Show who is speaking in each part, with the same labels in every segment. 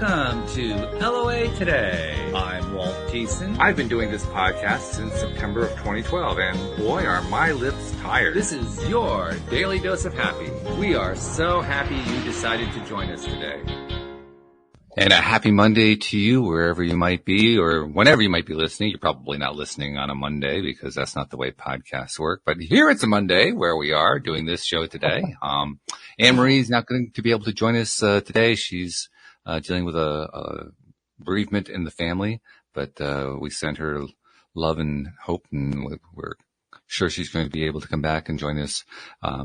Speaker 1: Welcome to LOA Today. I'm Walt Jason.
Speaker 2: I've been doing this podcast since September of 2012, and boy, are my lips tired.
Speaker 1: This is your daily dose of happy. We are so happy you decided to join us today.
Speaker 2: And a happy Monday to you, wherever you might be, or whenever you might be listening. You're probably not listening on a Monday because that's not the way podcasts work. But here it's a Monday where we are doing this show today. Anne-Marie's not going to be able to join us today. She's dealing with a bereavement in the family, but we send her love and hope, and we're sure she's going to be able to come back and join us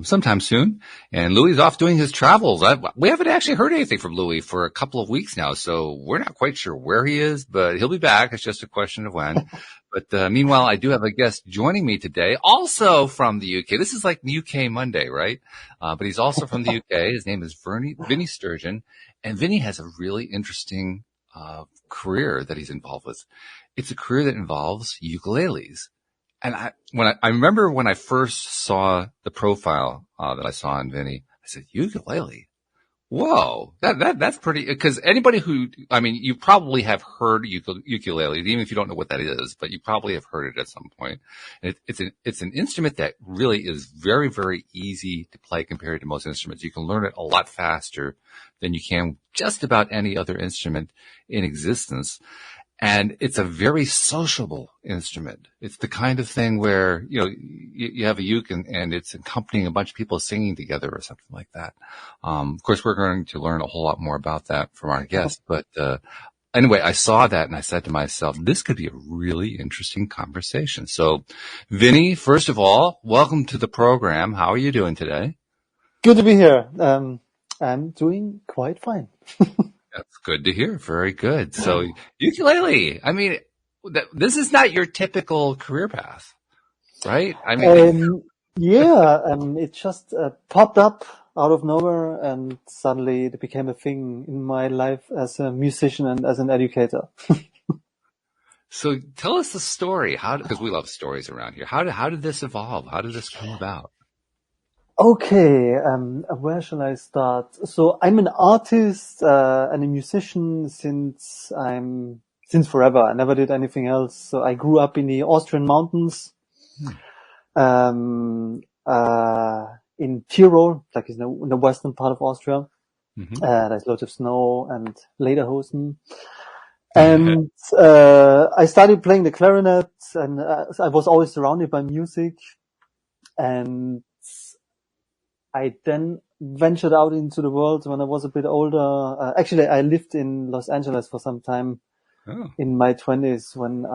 Speaker 2: sometime soon. And Louis is off doing his travels. We haven't actually heard anything from Louis for a couple of weeks now, so we're not quite sure where he is, but he'll be back. It's just a question of when. But meanwhile, I do have a guest joining me today, also from the UK. This is like UK Monday, right? But he's also from the UK. His name is Vinnie Stergin, and Vinnie has a really interesting career that he's involved with. It's a career that involves ukuleles. And I remember when I first saw the profile that I saw on Vinnie, I said, ukulele. Whoa, that's pretty, because anybody you probably have heard ukulele, even if you don't know what that is, but you probably have heard it at some point. And it's an instrument that really is very, very easy to play compared to most instruments. You can learn it a lot faster than you can just about any other instrument in existence. And it's a very sociable instrument. It's the kind of thing where, you have a uke and it's accompanying a bunch of people singing together or something like that. Of course, we're going to learn a whole lot more about that from our guest. But, anyway, I saw that and I said to myself, this could be a really interesting conversation. So, Vinnie, first of all, welcome to the program. How are you doing today?
Speaker 3: Good to be here. I'm doing quite fine.
Speaker 2: That's good to hear. Very good. So ukulele, this is not your typical career path, right?
Speaker 3: It just popped up out of nowhere, and suddenly it became a thing in my life as a musician and as an educator.
Speaker 2: So tell us the story. Because we love stories around here. How did this evolve? How did this come about?
Speaker 3: Okay, where shall I start? So I'm an artist and a musician since forever. I never did anything else. So I grew up in the Austrian mountains, in Tyrol, like in the western part of Austria. Mm-hmm. There's lots of snow and lederhosen. And I started playing the clarinet, and I was always surrounded by music. And I then ventured out into the world when I was a bit older. Actually, I lived in Los Angeles for some time in my 20s when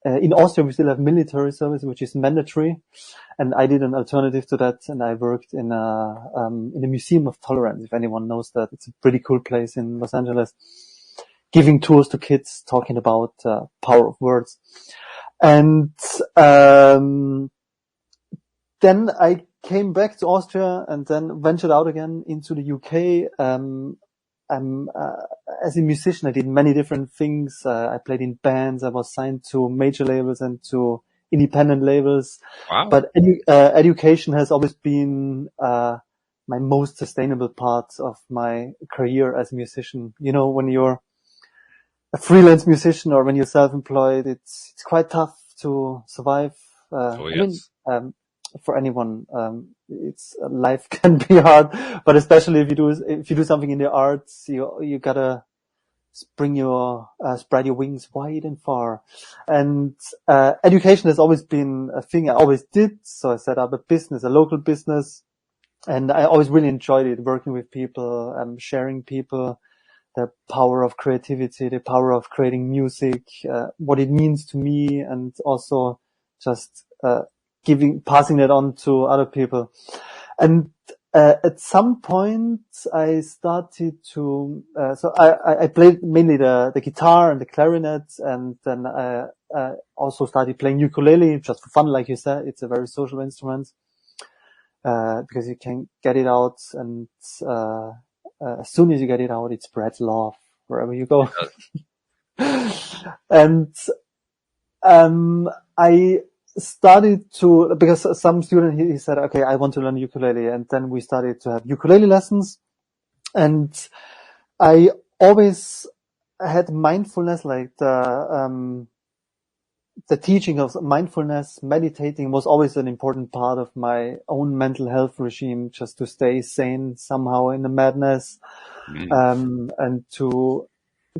Speaker 3: in Austria we still have military service, which is mandatory. And I did an alternative to that, and I worked in a Museum of Tolerance. If anyone knows that, it's a pretty cool place in Los Angeles, giving tours to kids, talking about power of words. And then I came back to Austria and then ventured out again into the UK. As a musician, I did many different things. I played in bands. I was signed to major labels and to independent labels.
Speaker 2: Wow.
Speaker 3: But education has always been my most sustainable part of my career as a musician. When you're a freelance musician or when you're self-employed, it's quite tough to survive.
Speaker 2: Yes.
Speaker 3: For anyone, life can be hard, but especially if you do something in the arts, you gotta spread your wings wide and far. And education has always been a thing I always did. So I set up a local business, and I always really enjoyed it, working with people, sharing people, the power of creativity, the power of creating music, what it means to me, and also just passing it on to other people. And at some point I started to so I played mainly the guitar and the clarinet, and then I also started playing ukulele just for fun. Like you said, it's a very social instrument because you can get it out, and as soon as you get it out, it spreads love wherever you go. And I started to, because some student, he said, okay, I want to learn ukulele. And then we started to have ukulele lessons. And I always had mindfulness, like the teaching of mindfulness, meditating was always an important part of my own mental health regime, just to stay sane somehow in the madness, and to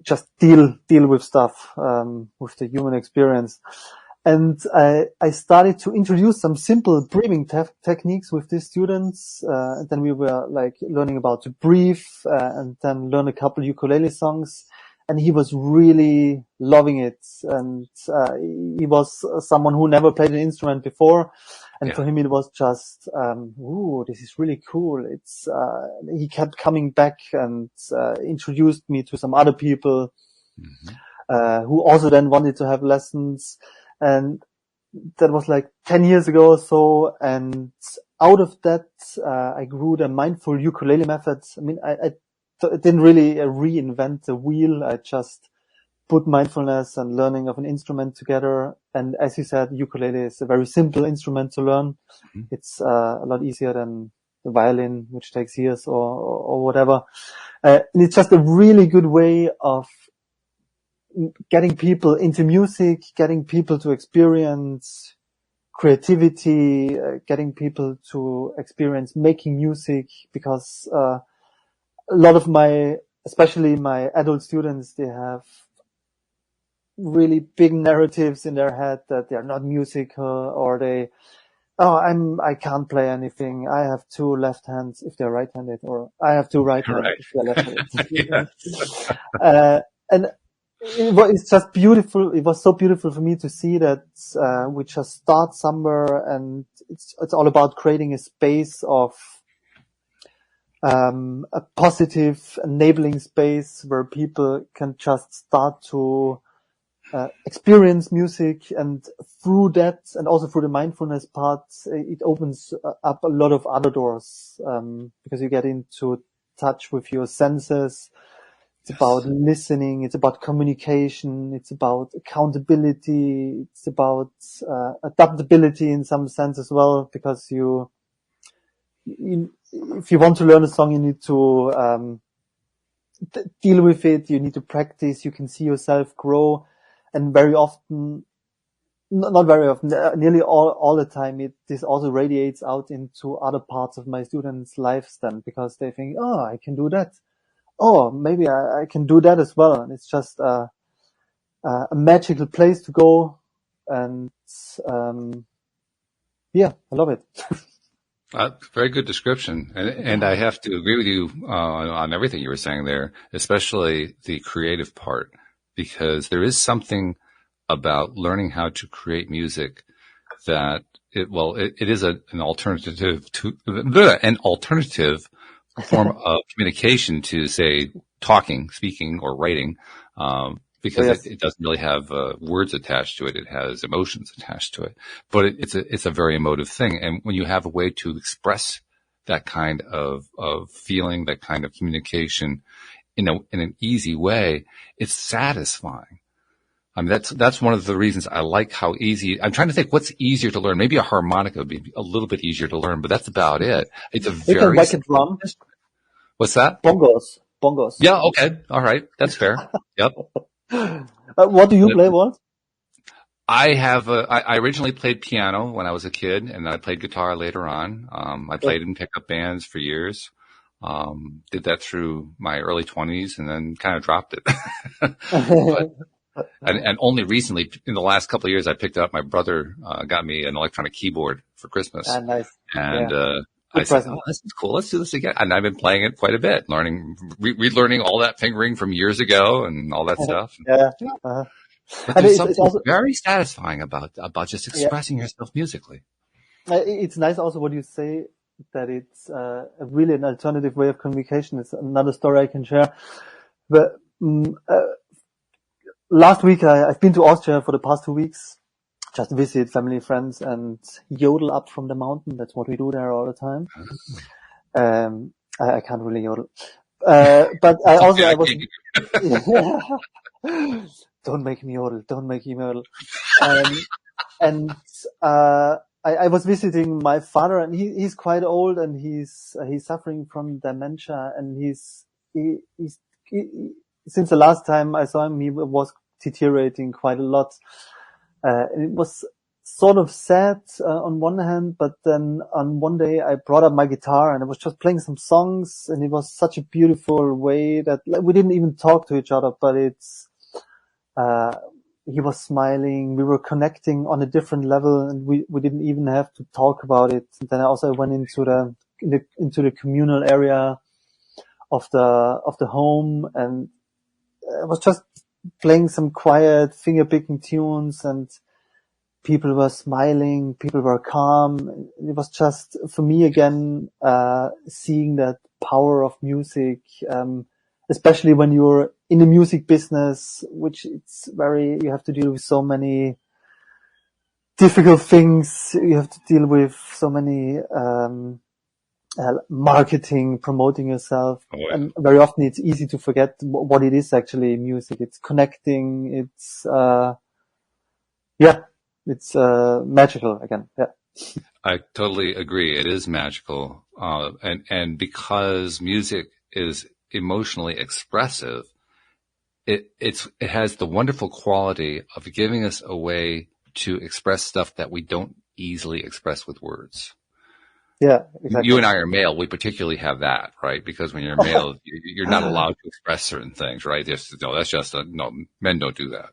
Speaker 3: just deal with stuff, with the human experience. And I started to introduce some simple breathing techniques with the students. And then we were like learning about to breathe, and then learn a couple ukulele songs. And he was really loving it. And he was someone who never played an instrument before. And for him, it was just, ooh, this is really cool. He kept coming back and introduced me to some other people who also then wanted to have lessons. And that was like 10 years ago or so. And out of that, I grew the Mindful Ukulele Method. I mean, I didn't really reinvent the wheel. I just put mindfulness and learning of an instrument together. And as you said, ukulele is a very simple instrument to learn. It's a lot easier than the violin, which takes years or whatever. And it's just a really good way of getting people into music, getting people to experience creativity, getting people to experience making music, because a lot of especially my adult students, they have really big narratives in their head that they're not musical, or I can't play anything. I have two left hands if they're right-handed, or I have two right hands if they're left-handed. And it's just beautiful. It was so beautiful for me to see that we just start somewhere, and it's all about creating a space of a positive, enabling space where people can just start to experience music, and through that, and also through the mindfulness part, it opens up a lot of other doors, because you get into touch with your senses. It's about listening. It's about communication. It's about accountability. It's about adaptability in some sense as well, because if you want to learn a song, you need to deal with it. You need to practice. You can see yourself grow. And very often, not very often, nearly all the time, this also radiates out into other parts of my students' lives then, because they think, oh, I can do that. Oh, maybe I can do that as well. And it's just a magical place to go. And I love it.
Speaker 2: Very good description. And I have to agree with you on everything you were saying there, especially the creative part, because there is something about learning how to create music that it is an alternative form of communication to, say, talking, speaking, or writing, because it doesn't really have words attached to it. It has emotions attached to it, but it's a very emotive thing. And when you have a way to express that kind of feeling, that kind of communication in an easy way, it's satisfying. I mean, that's one of the reasons I like how easy. I'm trying to think what's easier to learn. Maybe a harmonica would be a little bit easier to learn, but that's about it. It's a very.
Speaker 3: You can whack a drum.
Speaker 2: What's that?
Speaker 3: Bongos.
Speaker 2: Yeah. Okay. All right. That's fair. Yep.
Speaker 3: What do you play, Walt?
Speaker 2: I originally played piano when I was a kid, and I played guitar later on. I played in pickup bands for years. Did that through my early 20s, and then kind of dropped it. And only recently, in the last couple of years, I picked up. My brother got me an electronic keyboard for Christmas.
Speaker 3: Nice.
Speaker 2: And I said, "Oh, this is cool. Let's do this again." And I've been playing it quite a bit, relearning all that fingering from years ago and all that stuff.
Speaker 3: Yeah.
Speaker 2: But there's something also very satisfying about just expressing yourself musically.
Speaker 3: It's nice also what you say, that it's really an alternative way of communication. It's another story I can share. But last week I've been to Austria for the past 2 weeks, just visit family, friends, and yodel up from the mountain. That's what we do there all the time. I can't really yodel. But I was, don't make me yodel. I was visiting my father, and he's quite old, and he's suffering from dementia, and since the last time I saw him, he was deteriorating quite a lot. It was sort of sad on one hand, but then on one day I brought up my guitar and I was just playing some songs, and it was such a beautiful way that we didn't even talk to each other, but he was smiling. We were connecting on a different level, and we didn't even have to talk about it. And then I also went into the communal area of the home, and I was just playing some quiet finger picking tunes, and people were smiling, people were calm. It was just, for me again, seeing that power of music, especially when you're in the music business, which you have to deal with so many difficult things. You have to deal with so many, marketing, promoting yourself.
Speaker 2: Oh, yeah.
Speaker 3: And very often it's easy to forget what it is actually music. It's connecting. It's, it's magical again. Yeah.
Speaker 2: I totally agree. It is magical. And because music is emotionally expressive, it has the wonderful quality of giving us a way to express stuff that we don't easily express with words.
Speaker 3: Yeah, exactly.
Speaker 2: You and I are male. We particularly have that, right? Because when you're male, you're not allowed to express certain things, right? Men don't do that.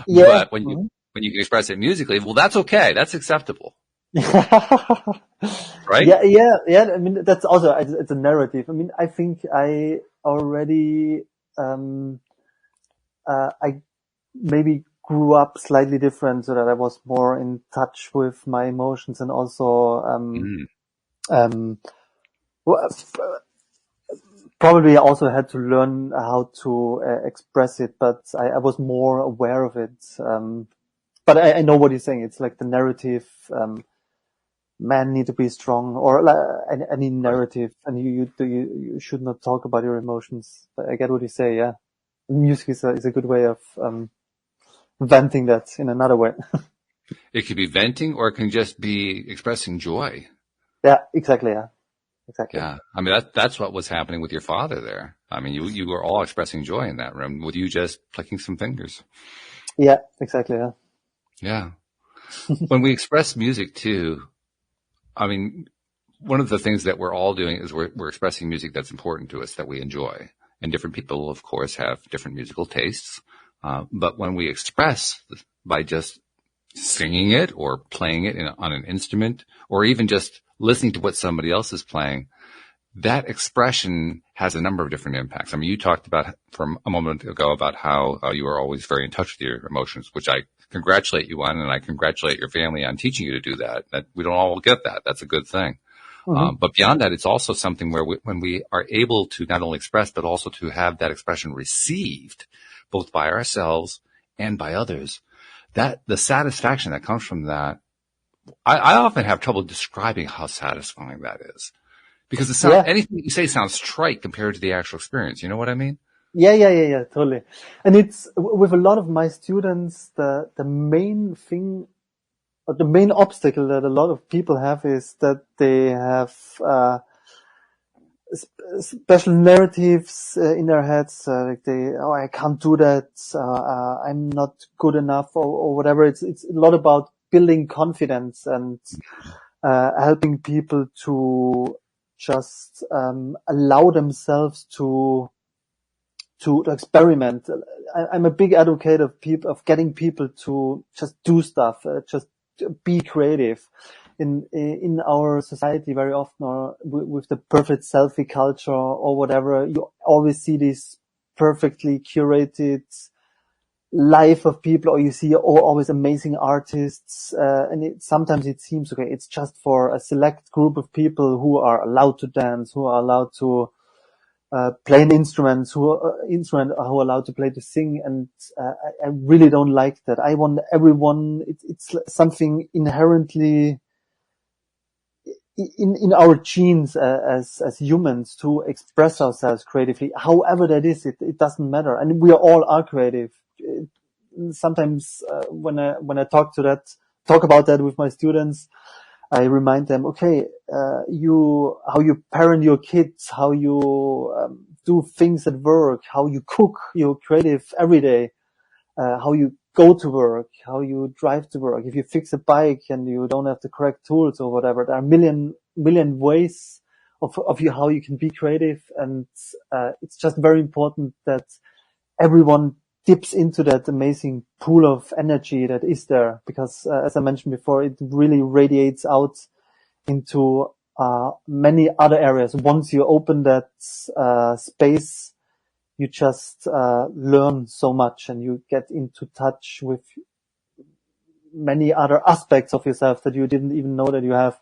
Speaker 3: Yeah.
Speaker 2: But when you can express it musically, well, that's okay. That's acceptable. Right?
Speaker 3: Yeah. I mean, that's also, it's a narrative. I mean, I think I already, I maybe grew up slightly different so that I was more in touch with my emotions, and also, probably also had to learn how to express it, but I was more aware of it. But I know what you're saying. It's like the narrative, men need to be strong, or any narrative, and you should not talk about your emotions. But I get what you say. Yeah, music is a good way of venting that in another way.
Speaker 2: It could be venting, or it can just be expressing joy.
Speaker 3: Yeah, exactly. Yeah, exactly.
Speaker 2: Yeah, I mean that's what was happening with your father there. I mean, you were all expressing joy in that room with you just clicking some fingers.
Speaker 3: Yeah, exactly. Yeah.
Speaker 2: Yeah. When we express music too, I mean, one of the things that we're all doing is we're expressing music that's important to us, that we enjoy. And different people, of course, have different musical tastes. But when we express by just singing it or playing it on an instrument, or even just listening to what somebody else is playing, that expression has a number of different impacts. I mean, you talked about from a moment ago about how you are always very in touch with your emotions, which I congratulate you on, and I congratulate your family on teaching you to do that. That we don't all get that. That's a good thing. Mm-hmm. But beyond that, it's also something where when we are able to not only express, but also to have that expression received, both by ourselves and by others, that the satisfaction that comes from that, I often have trouble describing how satisfying that is. Because anything you say sounds trite compared to the actual experience. You know what I mean?
Speaker 3: Yeah, totally. And it's, with a lot of my students, the main thing, or the main obstacle that a lot of people have is that they have, special narratives in their heads, like I can't do that, I'm not good enough, or whatever. It's a lot about building confidence and, helping people to just, allow themselves to experiment. I'm a big advocate of getting people to just do stuff, just be creative. In our society, very often, or with the perfect selfie culture or whatever, you always see this perfectly curated life of people, or you see always amazing artists, and sometimes it seems okay, it's just for a select group of people who are allowed to dance, who are allowed to play an instrument, who are allowed to play to sing, and I really don't like that. I want everyone. It's something inherently in our genes as humans to express ourselves creatively. However that is, it doesn't matter, and we all are creative. Sometimes when I talk about that with my students, I remind them, okay, how you parent your kids, how you do things at work, how you cook, you're creative every day, how you go to work, how you drive to work. If you fix a bike and you don't have the correct tools or whatever, there are million ways of you, how you can be creative. And, it's just very important that everyone dips into that amazing pool of energy that is there, because, as I mentioned before, it really radiates out into, many other areas. Once you open that, space, you just learn so much and you get into touch with many other aspects of yourself that you didn't even know that you have.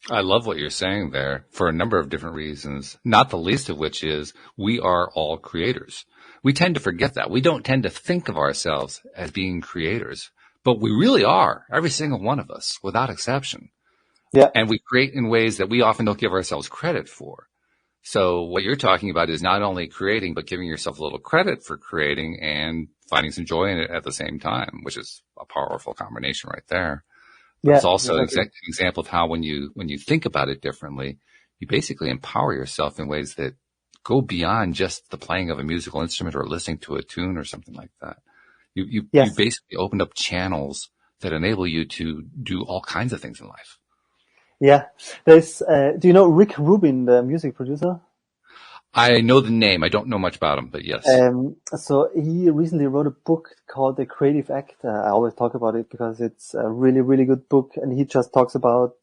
Speaker 2: I love what you're saying there for a number of different reasons, not the least of which is we are all creators. We tend to forget that. We don't tend to think of ourselves as being creators, but we really are, every single one of us, without exception.
Speaker 3: Yeah.
Speaker 2: And we create in ways that we often don't give ourselves credit for. So what you're talking about is not only creating, but giving yourself a little credit for creating and finding some joy in it at the same time, which is a powerful combination right there. But it's also an example of how when you think about it differently, you basically empower yourself in ways that go beyond just the playing of a musical instrument or listening to a tune or something like that. You basically opened up channels that enable you to do all kinds of things in life.
Speaker 3: Yeah. There's, do you know Rick Rubin, the music producer?
Speaker 2: I know the name. I don't know much about him, but yes.
Speaker 3: So he recently wrote a book called The Creative Act. I always talk about it because it's a really, really good book. And he just talks about,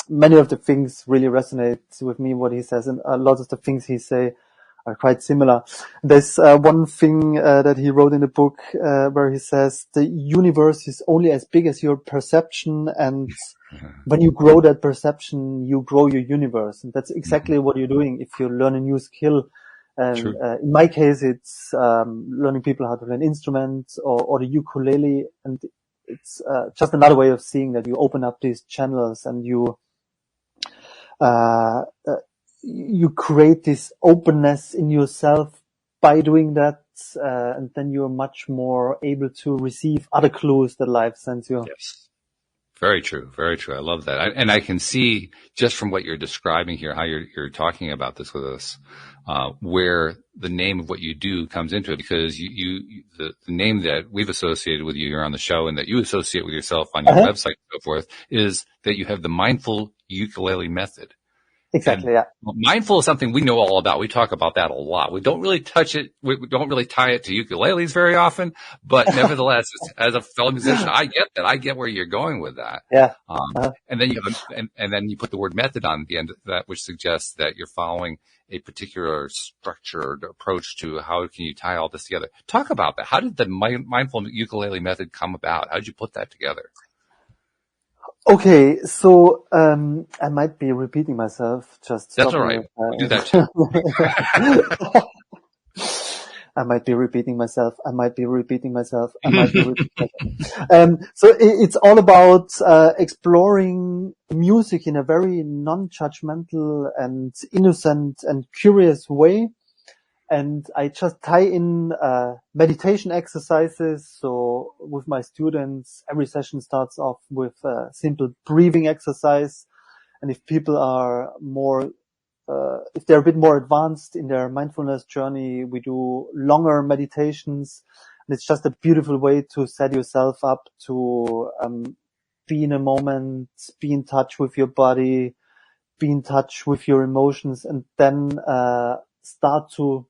Speaker 3: many of the things really resonate with me, what he says. And a lot of the things he say are quite similar. There's, one thing, that he wrote in the book, where he says the universe is only as big as your perception, and when you grow that perception, you grow your universe. And that's exactly what you're doing if you learn a new skill. And, in my case, it's, learning people how to learn instruments or the ukulele. And it's, just another way of seeing that you open up these channels and you create this openness in yourself by doing that. And then you're much more able to receive other clues that life sends you.
Speaker 2: Yes. Very true. Very true. I love that. And I can see just from what you're describing here, how you're talking about this with us, where the name of what you do comes into it, because the name that we've associated with you here on the show and that you associate with yourself on your website and so forth is that you have the Mindful Ukulele Method.
Speaker 3: Exactly. Yeah.
Speaker 2: Mindful is something we know all about. We talk about that a lot. We don't really touch it. We don't really tie it to ukuleles very often, but nevertheless, as a fellow musician, I get that. I get where you're going with that.
Speaker 3: Yeah.
Speaker 2: And then and then you put the word method on the end of that, which suggests that you're following a particular structured approach to how can you tie all this together. Talk about that. How did the Mindful Ukulele Method come about? How did you put that together?
Speaker 3: Okay, so I might be repeating myself. Just
Speaker 2: that's all right. We'll do that too.
Speaker 3: I might be repeating myself. So it's all about exploring music in a very non-judgmental and innocent and curious way. And I just tie in meditation exercises. So with my students, every session starts off with a simple breathing exercise. And if people are more, if they're a bit more advanced in their mindfulness journey, we do longer meditations. And it's just a beautiful way to set yourself up to be in a moment, be in touch with your body, be in touch with your emotions, and then start to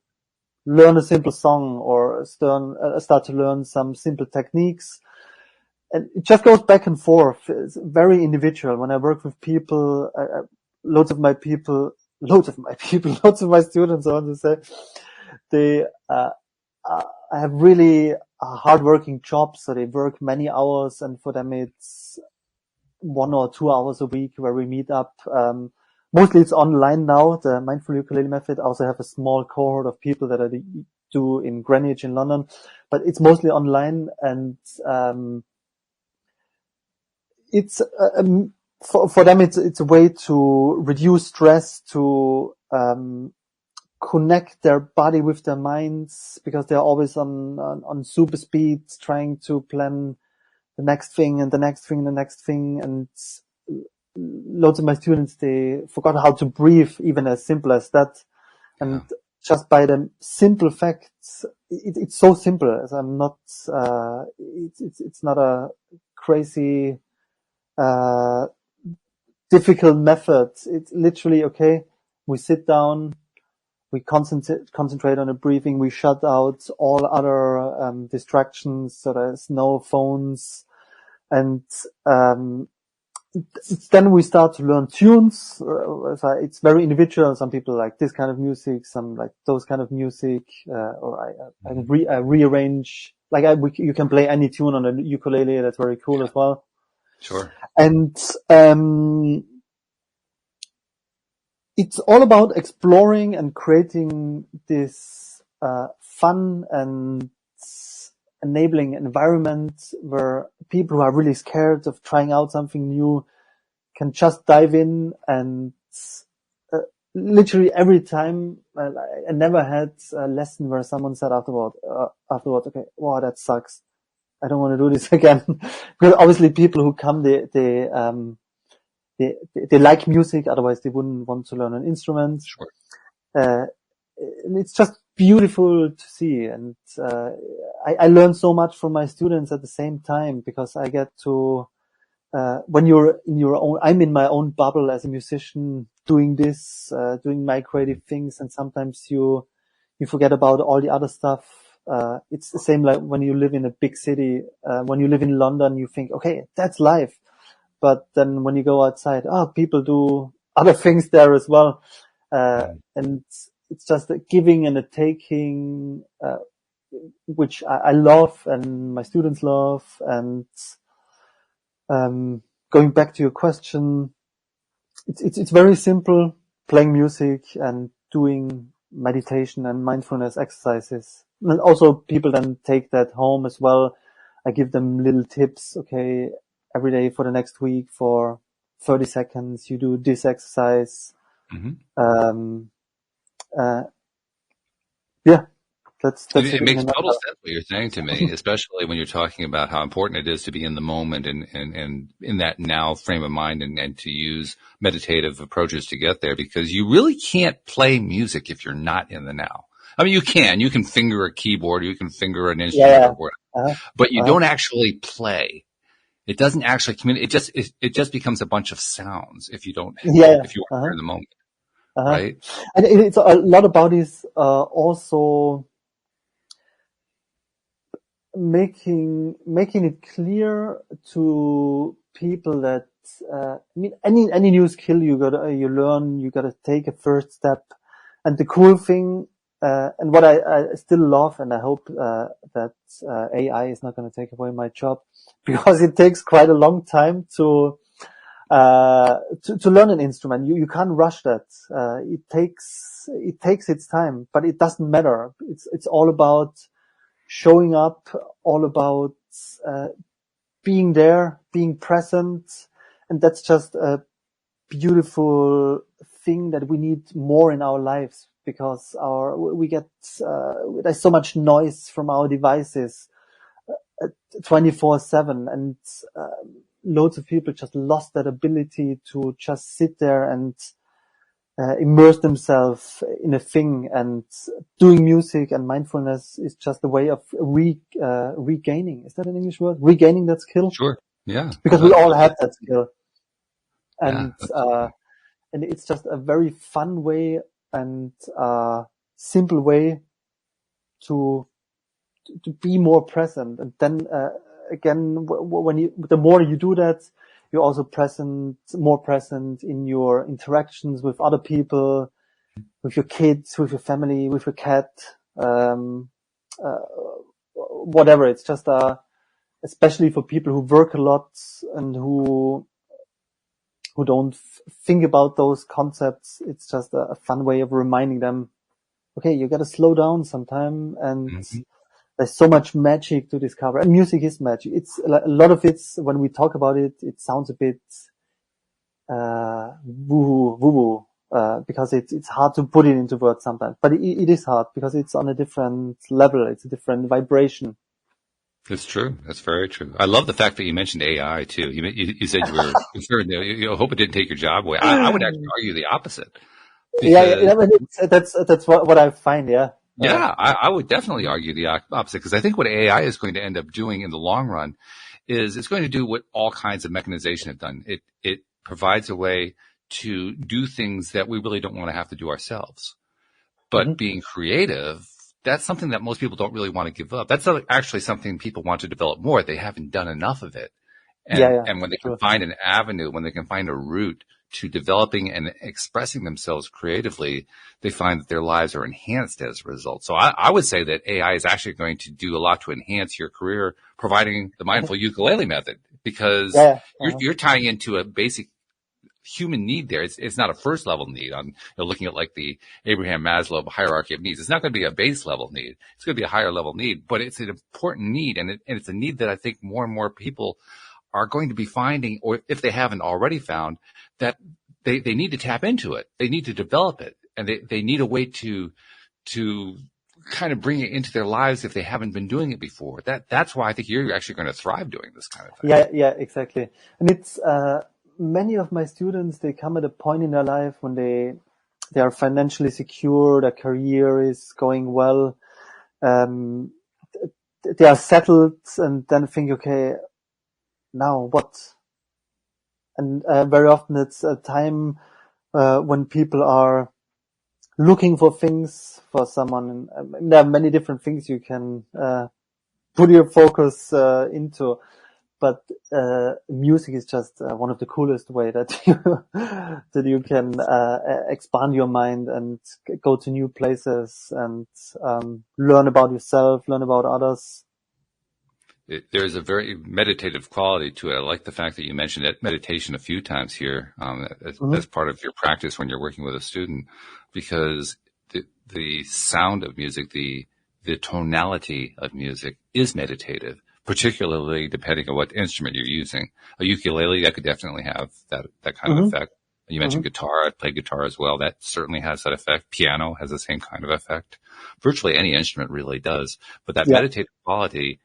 Speaker 3: learn a simple song or start to learn some simple techniques. And it just goes back and forth. It's very individual. When I work with people, lots of my students, I want to say, they have really hardworking jobs. So they work many hours, and for them it's 1 or 2 hours a week where we meet up. Mostly it's online now, the Mindful Ukulele Method. I also have a small cohort of people that I do in Greenwich in London, but it's mostly online. And it's for them it's a way to reduce stress, to connect their body with their minds, because they're always on super speed trying to plan the next thing and the next thing and the next thing. And lots of my students, they forgot how to breathe, even as simple as that. And just by the simple facts, it's so simple. As I'm not, it's not a crazy, difficult method. It's literally, okay, we sit down, we concentrate on the breathing, we shut out all other, distractions, so there's no phones, and, then we start to learn tunes. It's very individual. Some people like this kind of music, some like those kind of music, or I rearrange, like you can play any tune on a ukulele. That's very cool as well.
Speaker 2: Sure.
Speaker 3: And, it's all about exploring and creating this, fun and enabling environment where people who are really scared of trying out something new can just dive in. And literally every time, I never had a lesson where someone said afterward, okay, wow, that sucks, I don't want to do this again. Because obviously people who come, they like music, otherwise they wouldn't want to learn an instrument.
Speaker 2: Sure.
Speaker 3: It's just beautiful to see. And, I learn so much from my students at the same time, because I get to, when you're in your own, I'm in my own bubble as a musician doing this, doing my creative things. And sometimes you forget about all the other stuff. It's the same like when you live in a big city. When you live in London, you think, okay, that's life. But then when you go outside, people do other things there as well. And it's just a giving and a taking, which I love and my students love. And, going back to your question, it's very simple, playing music and doing meditation and mindfulness exercises. And also people then take that home as well. I give them little tips. Okay, every day for the next week for 30 seconds, you do this exercise.
Speaker 2: Mm-hmm.
Speaker 3: Yeah, that's
Speaker 2: it makes total sense what you're saying to me, especially when you're talking about how important it is to be in the moment and in that now frame of mind and to use meditative approaches to get there, because you really can't play music if you're not in the now. I mean, you can finger a keyboard, you can finger an instrument, or whatever, but you don't actually play. It doesn't actually communicate. It just becomes a bunch of sounds if you don't, if you are in the moment. Right.
Speaker 3: And it's a lot about this, also making it clear to people that, I mean, any new skill you learn, you gotta take a first step. And the cool thing, and what I still love, and I hope, that, AI is not going to take away my job, because it takes quite a long time to learn an instrument. You can't rush that. It takes its time, but it doesn't matter. It's all about showing up, all about, being there, being present. And that's just a beautiful thing that we need more in our lives, because we get, there's so much noise from our devices, 24/7, and, loads of people just lost that ability to just sit there and, immerse themselves in a thing. And doing music and mindfulness is just a way of regaining. Is that an English word? Regaining that skill?
Speaker 2: Sure. Yeah.
Speaker 3: Because we all have that skill. And, and it's just a very fun way and, simple way to be more present. And then, again, the more you do that, you're also more present in your interactions with other people, with your kids, with your family, with your cat, whatever. It's just, especially for people who work a lot and who don't think about those concepts. It's just a fun way of reminding them, okay, you gotta slow down sometime. And there's so much magic to discover. And music is magic. It's a lot of it, when we talk about it, it sounds a bit, woo-woo, because it's hard to put it into words sometimes, but it is hard because it's on a different level. It's a different vibration.
Speaker 2: It's true. That's very true. I love the fact that you mentioned AI too. You said you were concerned. You hope it didn't take your job away. I would actually argue the opposite. because
Speaker 3: but that's what I find. Yeah.
Speaker 2: yeah, I would definitely argue the opposite, because I think what AI is going to end up doing in the long run is it's going to do what all kinds of mechanization have done. It provides a way to do things that we really don't want to have to do ourselves. But
Speaker 3: Mm-hmm.
Speaker 2: being creative, that's something that most people don't really want to give up. That's actually something people want to develop more. They haven't done enough of it. And when they can
Speaker 3: Sure.
Speaker 2: find an avenue, when they can find a route to developing and expressing themselves creatively, they find that their lives are enhanced as a result. So I would say that AI is actually going to do a lot to enhance your career, providing the Mindful Ukulele Method, because you're tying into a basic human need there. It's not a first level need. I'm looking at like the Abraham Maslow hierarchy of needs. It's not going to be a base level need. It's going to be a higher level need, but it's an important need. And it's a need that I think more and more people are going to be finding, or if they haven't already found, that they need to tap into it. They need to develop it, and they need a way to kind of bring it into their lives if they haven't been doing it before. That's why I think you're actually going to thrive doing this kind of thing.
Speaker 3: Yeah, exactly. And it's many of my students, they come at a point in their life when they are financially secure, their career is going well, they are settled, and then think, okay, now what? And very often it's a time when people are looking for things, for someone. There are many different things you can put your focus into, but music is just one of the coolest way that you can expand your mind and go to new places and learn about yourself, learn about others.
Speaker 2: There's a very meditative quality to it. I like the fact that you mentioned meditation a few times here as part of your practice when you're working with a student, because the sound of music, the tonality of music is meditative, particularly depending on what instrument you're using. A ukulele, that could definitely have that kind of effect. You mentioned guitar. I play guitar as well. That certainly has that effect. Piano has the same kind of effect. Virtually any instrument really does. But that meditative quality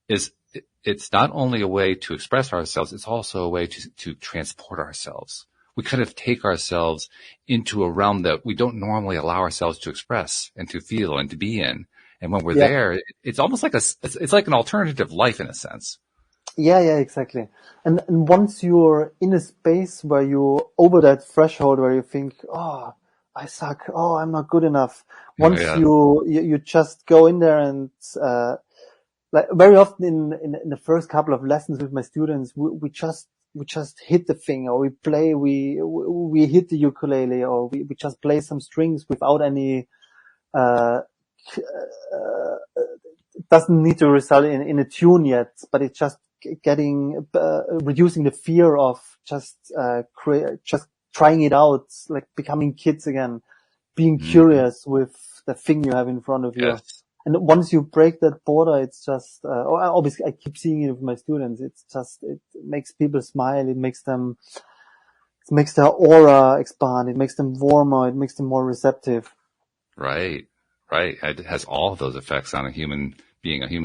Speaker 2: it's not only a way to express ourselves, it's also a way to transport ourselves. We kind of take ourselves into a realm that we don't normally allow ourselves to express and to feel and to be in. And when we're there, it's almost like it's like an alternative life in a sense.
Speaker 3: Yeah, exactly. And once you're in a space where you're over that threshold where you think, oh, I suck. Oh, I'm not good enough. Once you just go in there and, like very often in the first couple of lessons with my students, we just hit the thing, or we hit the ukulele, or we just play some strings without any, doesn't need to result in a tune yet, but it's just reducing the fear of just trying it out, like becoming kids again, being curious with the thing you have in front of you.
Speaker 2: Yes.
Speaker 3: And once you break that border, it's just, obviously I keep seeing it with my students. It's just, it makes people smile. It makes their aura expand. It makes them warmer. It makes them more receptive.
Speaker 2: Right. It has all of those effects on a human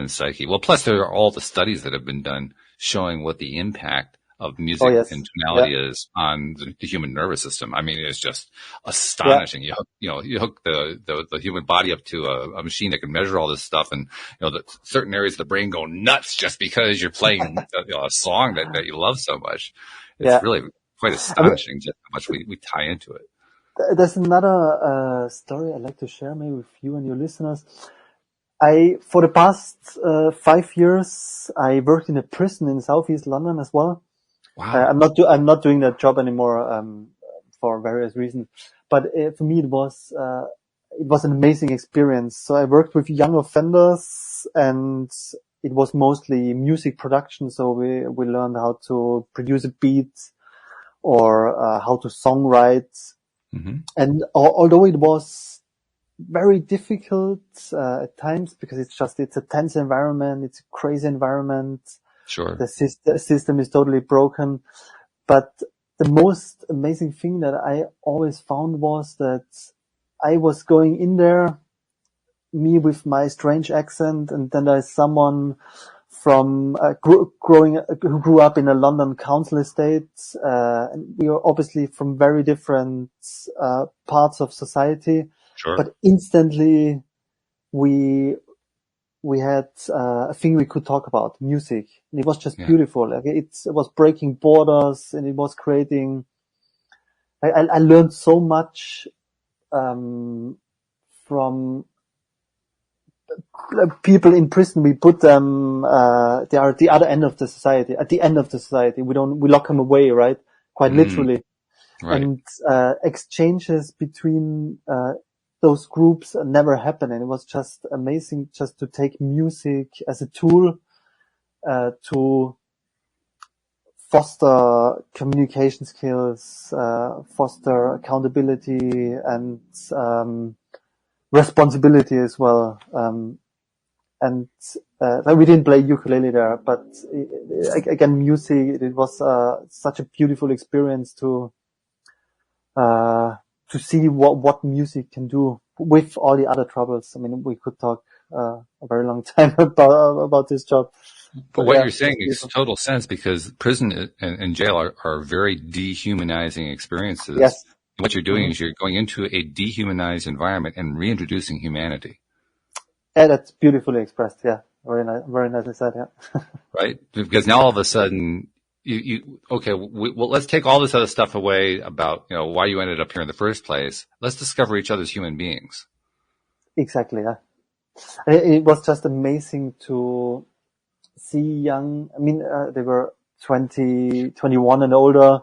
Speaker 2: psyche. Well, plus there are all the studies that have been done showing what the impact of music and tonality is on the human nervous system. I mean, it's just astonishing. You hook the human body up to a machine that can measure all this stuff, and certain areas of the brain go nuts just because you're playing a song that you love so much. It's really quite astonishing just how much we tie into it.
Speaker 3: There's another story I'd like to share maybe with you and your listeners. For the past 5 years, I worked in a prison in Southeast London as well.
Speaker 2: Wow.
Speaker 3: I'm not doing that job anymore for various reasons, but for me it was an amazing experience. So I worked with young offenders, and it was mostly music production. So we learned how to produce a beat, or how to songwrite. And although it was very difficult at times, because it's a tense environment, it's a crazy environment.
Speaker 2: Sure.
Speaker 3: The system is totally broken. But the most amazing thing that I always found was that I was going in there, me with my strange accent, and then there's someone from who grew up in a London council estate, and we were obviously from very different parts of society,
Speaker 2: Sure.
Speaker 3: but instantly we had a thing we could talk about, music, and it was just beautiful. Like it was breaking borders, and it was creating. I learned so much from people in prison. We put them. They are at the other end of the society. At the end of the society, we lock them away, right? Quite literally.
Speaker 2: Right.
Speaker 3: And exchanges between those groups never happened, and it was just amazing just to take music as a tool to foster communication skills, foster accountability and responsibility as well. We didn't play ukulele there, but again, music, it was such a beautiful experience to see what music can do with all the other troubles. I mean, we could talk a very long time about this job.
Speaker 2: But what you're saying makes total sense, because prison and jail are very dehumanizing experiences.
Speaker 3: Yes.
Speaker 2: And what you're doing is you're going into a dehumanized environment and reintroducing humanity.
Speaker 3: Yeah, that's beautifully expressed. Yeah. Very nicely said. Yeah.
Speaker 2: Right? Because now all of a sudden, let's take all this other stuff away about, why you ended up here in the first place. Let's discover each other as human beings.
Speaker 3: Exactly. Yeah. It was just amazing to see they were 20, 21 and older,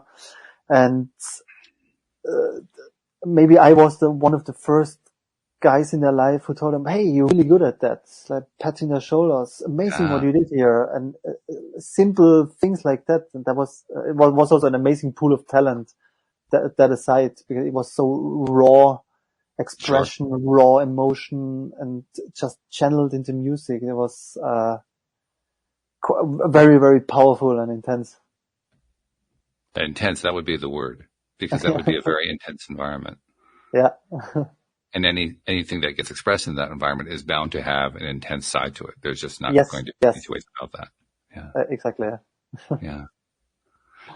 Speaker 3: and maybe I was one of the first guys in their life who told them, "Hey, you're really good at that." It's like patting their shoulders. Amazing what you did here, and simple things like that. And it was also an amazing pool of talent. That aside, because it was so raw expression, raw emotion, and just channeled into music. It was very, very powerful and intense.
Speaker 2: Intense, that would be the word, because that would be a very intense environment.
Speaker 3: Yeah.
Speaker 2: And anything that gets expressed in that environment is bound to have an intense side to it. There's just not going to be two ways about that. Yeah.
Speaker 3: Exactly. Yeah.
Speaker 2: Yeah.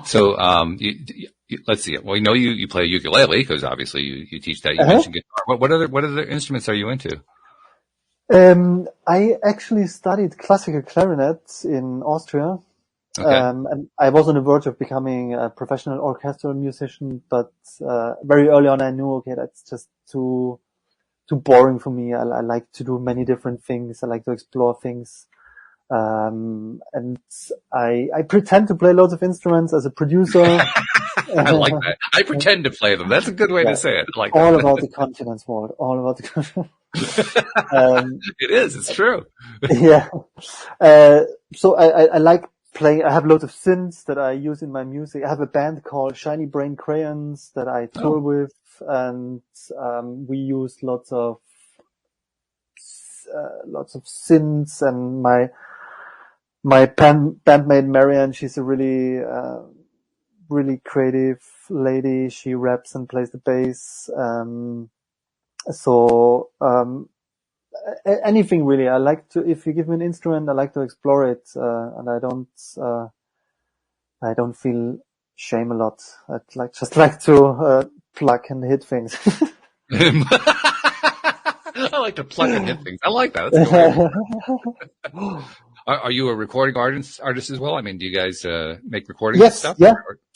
Speaker 2: So, let's see. Well, you play ukulele, because obviously you teach that. You mentioned guitar. What other instruments are you into?
Speaker 3: I actually studied classical clarinet in Austria.
Speaker 2: Okay.
Speaker 3: And I was on the verge of becoming a professional orchestral musician, but very early on I knew, okay, that's just too boring for me. I like to do many different things. I like to explore things. And I pretend to play loads of instruments as a producer.
Speaker 2: I like that. I pretend to play them. That's a good way to say it. I like
Speaker 3: all
Speaker 2: that.
Speaker 3: about the confidence, Walt. All about the confidence.
Speaker 2: It is. It's true.
Speaker 3: Yeah. So I like playing. I have loads of synths that I use in my music. I have a band called Shiny Brain Crayons that I tour with, and we use lots of synths. And my bandmate Marianne, she's a really really creative lady. She raps and plays the bass. Anything really. I like to, if you give me an instrument, I like to explore it, and I don't feel shame a lot. Just like to pluck and hit things.
Speaker 2: I like to pluck and hit things. I like that. That's cool. Are you a recording artist as well? I mean, do you guys make recordings and stuff?
Speaker 3: Yeah.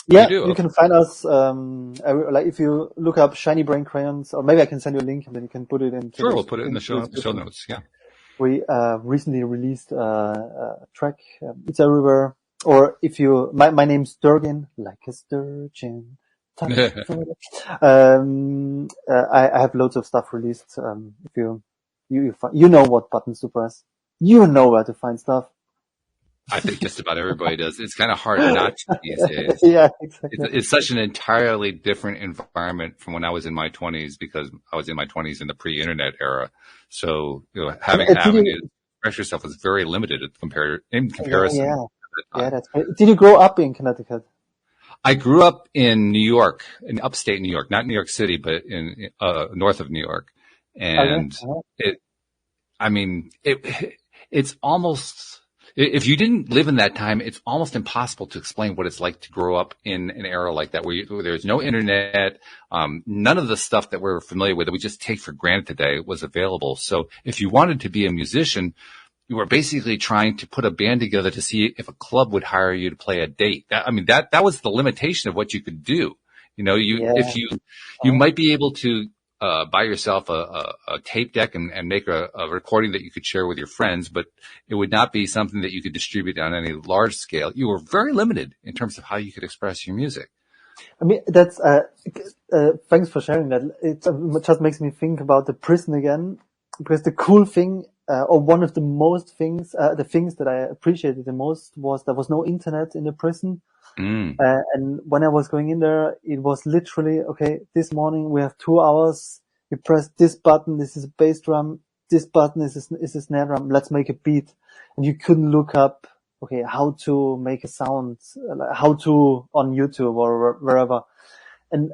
Speaker 3: Yeah,
Speaker 2: you
Speaker 3: can find us, like if you look up Shiny Brain Crayons, or maybe I can send you a link and then you can put it in.
Speaker 2: Sure, we'll put it in the show notes. Yeah.
Speaker 3: We, recently released a track, It's Everywhere. Or if my name's Stergin, like a sturgeon. I have loads of stuff released. If you know what buttons to press. You know where to find stuff.
Speaker 2: I think just about everybody does. It's kind of hard not to these days.
Speaker 3: Yeah, exactly.
Speaker 2: It's such an entirely different environment from when I was in my 20s, because I was in my 20s in the pre-internet era. So, having avenues to express yourself was very limited in comparison.
Speaker 3: Yeah, that's great. Did you grow up in Connecticut?
Speaker 2: I grew up in New York, in upstate New York, not New York City, but in north of New York. And it's almost, If you didn't live in that time, it's almost impossible to explain what it's like to grow up in an era like that, where there's no internet. None of the stuff that we're familiar with that we just take for granted today was available. So if you wanted to be a musician, you were basically trying to put a band together to see if a club would hire you to play a date. That was the limitation of what you could do. If you might be able to buy yourself a tape deck and make a recording that you could share with your friends, but it would not be something that you could distribute on any large scale. You were very limited in terms of how you could express your music.
Speaker 3: I mean, that's, thanks for sharing that. It just makes me think about the prison again, because the cool thing, or one of the most things, the things that I appreciated the most was there was no internet in the prison. And when I was going in there, it was literally, okay, this morning we have 2 hours. You press this button. This is a bass drum. This button is a snare drum. Let's make a beat. And you couldn't look up, okay, how to make a sound, how to on YouTube or wherever. And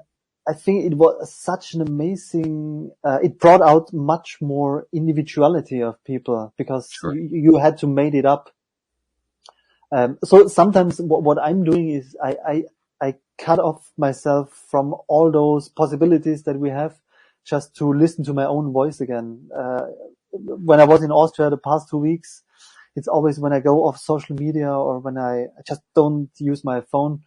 Speaker 3: I think it was such an amazing, it brought out much more individuality of people, because you had to made it up. So sometimes what I'm doing is I cut off myself from all those possibilities that we have, just to listen to my own voice again. When I was in Austria the past 2 weeks, it's always when I go off social media or when I just don't use my phone,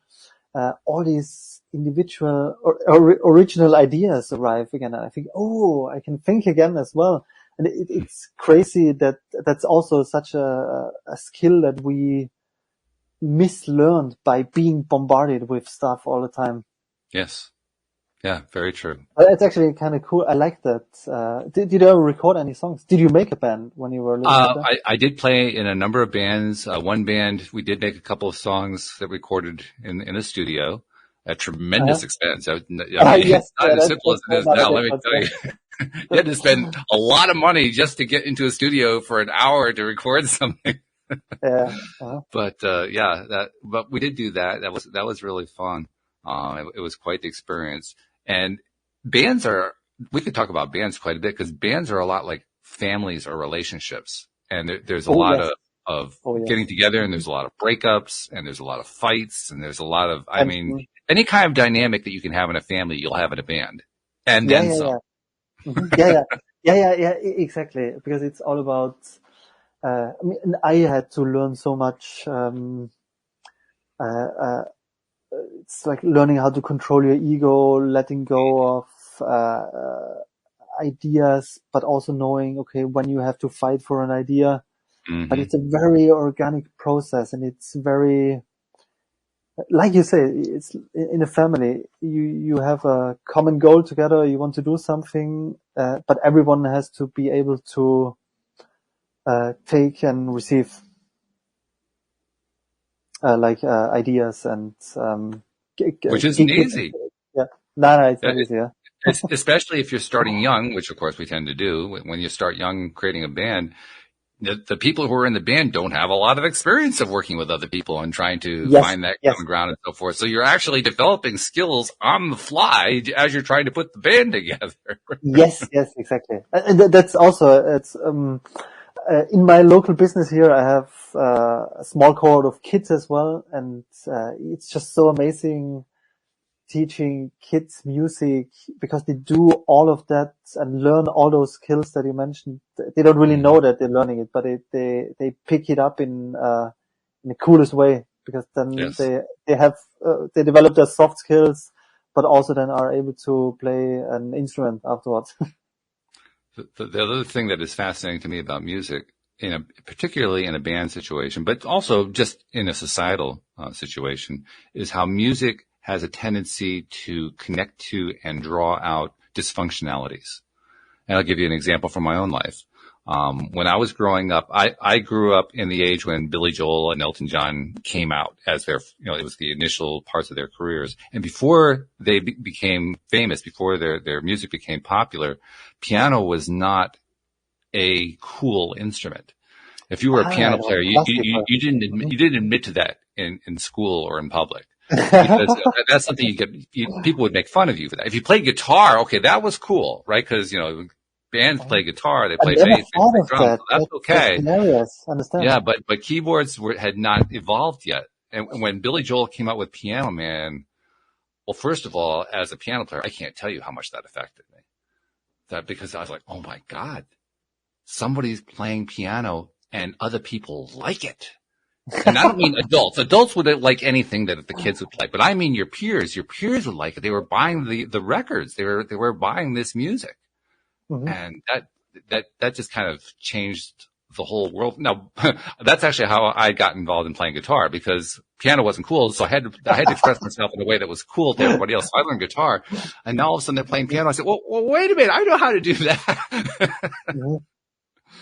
Speaker 3: all these individual or original ideas arrive again. And I think, oh, I can think again as well. And it's crazy that that's also such a skill that we mislearned by being bombarded with stuff all the time.
Speaker 2: Yes. Yeah, very true.
Speaker 3: It's actually kind of cool. I like that. Did you ever record any songs? Did you make a band when you were little?
Speaker 2: I did play in a number of bands. One band, we did make a couple of songs that recorded in a studio at tremendous expense. Yes, it's not as simple as it is now, let me tell you. You had to spend a lot of money just to get into a studio for an hour to record something. But but we did do that. That was really fun. It was quite the experience. And we could talk about bands quite a bit, because bands are a lot like families or relationships. And there's a lot of getting together, and there's a lot of breakups, and there's a lot of fights, and there's a lot of, any kind of dynamic that you can have in a family, you'll have in a band. And then some.
Speaker 3: Exactly. Because it's all about, I had to learn so much, it's like learning how to control your ego, letting go of ideas, but also knowing, okay, when you have to fight for an idea. Mm-hmm. But it's a very organic process, and it's very, like you say, it's in a family. You have a common goal together. You want to do something, but everyone has to be able to take and receive. Ideas and,
Speaker 2: which isn't easy.
Speaker 3: Yeah. No, it's not easy. Yeah.
Speaker 2: Especially if you're starting young, which of course we tend to do. When you start young creating a band, the people who are in the band don't have a lot of experience of working with other people and trying to find that common ground and so forth. So you're actually developing skills on the fly as you're trying to put the band together.
Speaker 3: Yes, exactly. And that's also, it's, in my local business here, I have a small cohort of kids as well, and it's just so amazing teaching kids music, because they do all of that and learn all those skills that you mentioned. They don't really know that they're learning it, but they pick it up in the coolest way, because then they develop their soft skills, but also then are able to play an instrument afterwards.
Speaker 2: The other thing that is fascinating to me about music, particularly in a band situation, but also just in a societal situation, is how music has a tendency to connect to and draw out dysfunctionalities. And I'll give you an example from my own life. When I was growing up, I grew up in the age when Billy Joel and Elton John came out as their, it was the initial parts of their careers. And before they became famous, before their music became popular, piano was not a cool instrument. If you were a piano player, you didn't admit to that in school or in public. Because that's something people would make fun of you for that. If you played guitar, okay, that was cool, right? Because, bands play guitar, they
Speaker 3: I
Speaker 2: play
Speaker 3: never
Speaker 2: bass, they
Speaker 3: thought
Speaker 2: play
Speaker 3: of
Speaker 2: drums.
Speaker 3: that.
Speaker 2: So that's
Speaker 3: That's
Speaker 2: okay.
Speaker 3: hilarious. Understand?
Speaker 2: Yeah, but keyboards had not evolved yet. And when Billy Joel came out with Piano Man, well, first of all, as a piano player, I can't tell you how much that affected me. That because I was like, oh my God, somebody's playing piano and other people like it. And I don't mean adults. Adults would like anything that the kids would play, but I mean your peers. Your peers would like it. They were buying the records. They were buying this music.
Speaker 3: Mm-hmm.
Speaker 2: And that just kind of changed the whole world. Now, that's actually how I got involved in playing guitar, because piano wasn't cool. So I had to express myself in a way that was cool to everybody else. So I learned guitar, and now all of a sudden they're playing piano. I said, well, wait a minute. I know how to do that.
Speaker 3: Mm-hmm.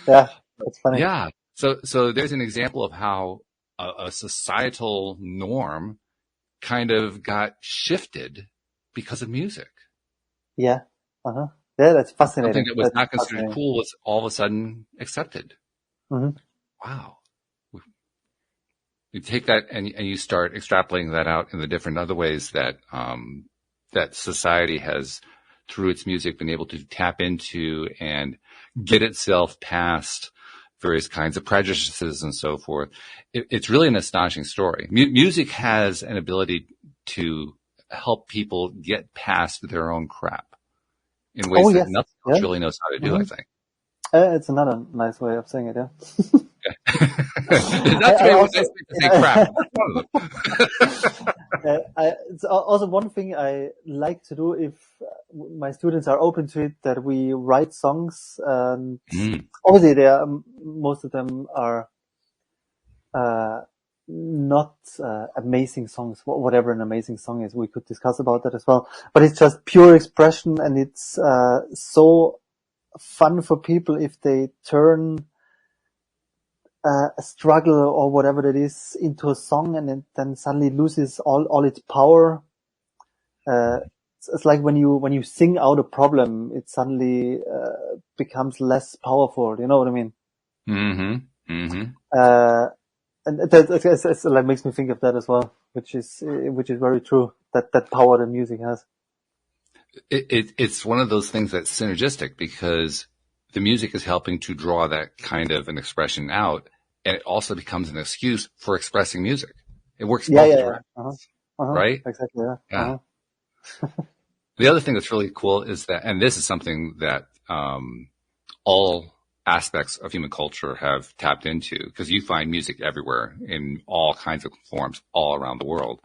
Speaker 3: Yeah, that's funny.
Speaker 2: Yeah. So there's an example of how a societal norm kind of got shifted because of music.
Speaker 3: Yeah. Uh-huh. Yeah, that's fascinating.
Speaker 2: Something that was not considered cool was all of a sudden accepted.
Speaker 3: Mm-hmm.
Speaker 2: Wow. You take that and you start extrapolating that out in the different other ways that that society has, through its music, been able to tap into and get itself past various kinds of prejudices and so forth. It's really an astonishing story. Music has an ability to help people get past their own crap in ways that nothing else really knows how to do, I think.
Speaker 3: It's another nice way of saying it, yeah.
Speaker 2: That's a nice way to say crap.
Speaker 3: It's also one thing I like to do if my students are open to it, that we write songs. And obviously, most of them are not amazing songs. Whatever an amazing song is, we could discuss about that as well. But it's just pure expression, and it's so fun for people if they turn a struggle or whatever that is into a song, and it then suddenly loses all its power. It's like when you sing out a problem, it suddenly becomes less powerful. You know what I mean?
Speaker 2: Mm-hmm. Mm-hmm.
Speaker 3: And that like makes me think of that as well, which is very true. That power that music has.
Speaker 2: It's one of those things that's synergistic, because the music is helping to draw that kind of an expression out, and it also becomes an excuse for expressing music. It works both directions, right?
Speaker 3: Exactly.
Speaker 2: Yeah. The other thing that's really cool is that, and this is something that all aspects of human culture have tapped into, because you find music everywhere in all kinds of forms all around the world.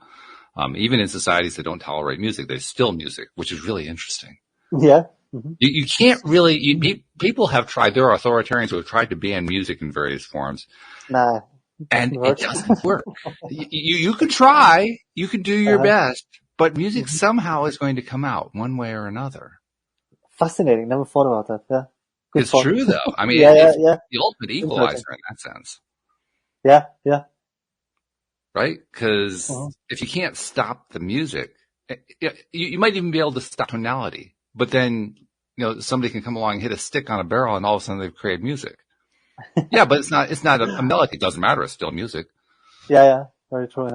Speaker 2: Even in societies that don't tolerate music, there's still music, which is really interesting.
Speaker 3: Yeah. Mm-hmm.
Speaker 2: You can't really, people have tried, there are authoritarians who have tried to ban music in various forms.
Speaker 3: Nah.
Speaker 2: And it doesn't work. You can try, you can do your best, but music somehow is going to come out one way or another.
Speaker 3: Fascinating. Never thought about that. Yeah. Good
Speaker 2: it's
Speaker 3: thought.
Speaker 2: True though. I mean, it's the ultimate equalizer in that sense.
Speaker 3: Yeah. Yeah.
Speaker 2: Right? Because if you can't stop the music, you might even be able to stop tonality, but then, somebody can come along and hit a stick on a barrel and all of a sudden they've created music. Yeah, but it's not a melody. It doesn't matter. It's still music.
Speaker 3: Yeah. Very true.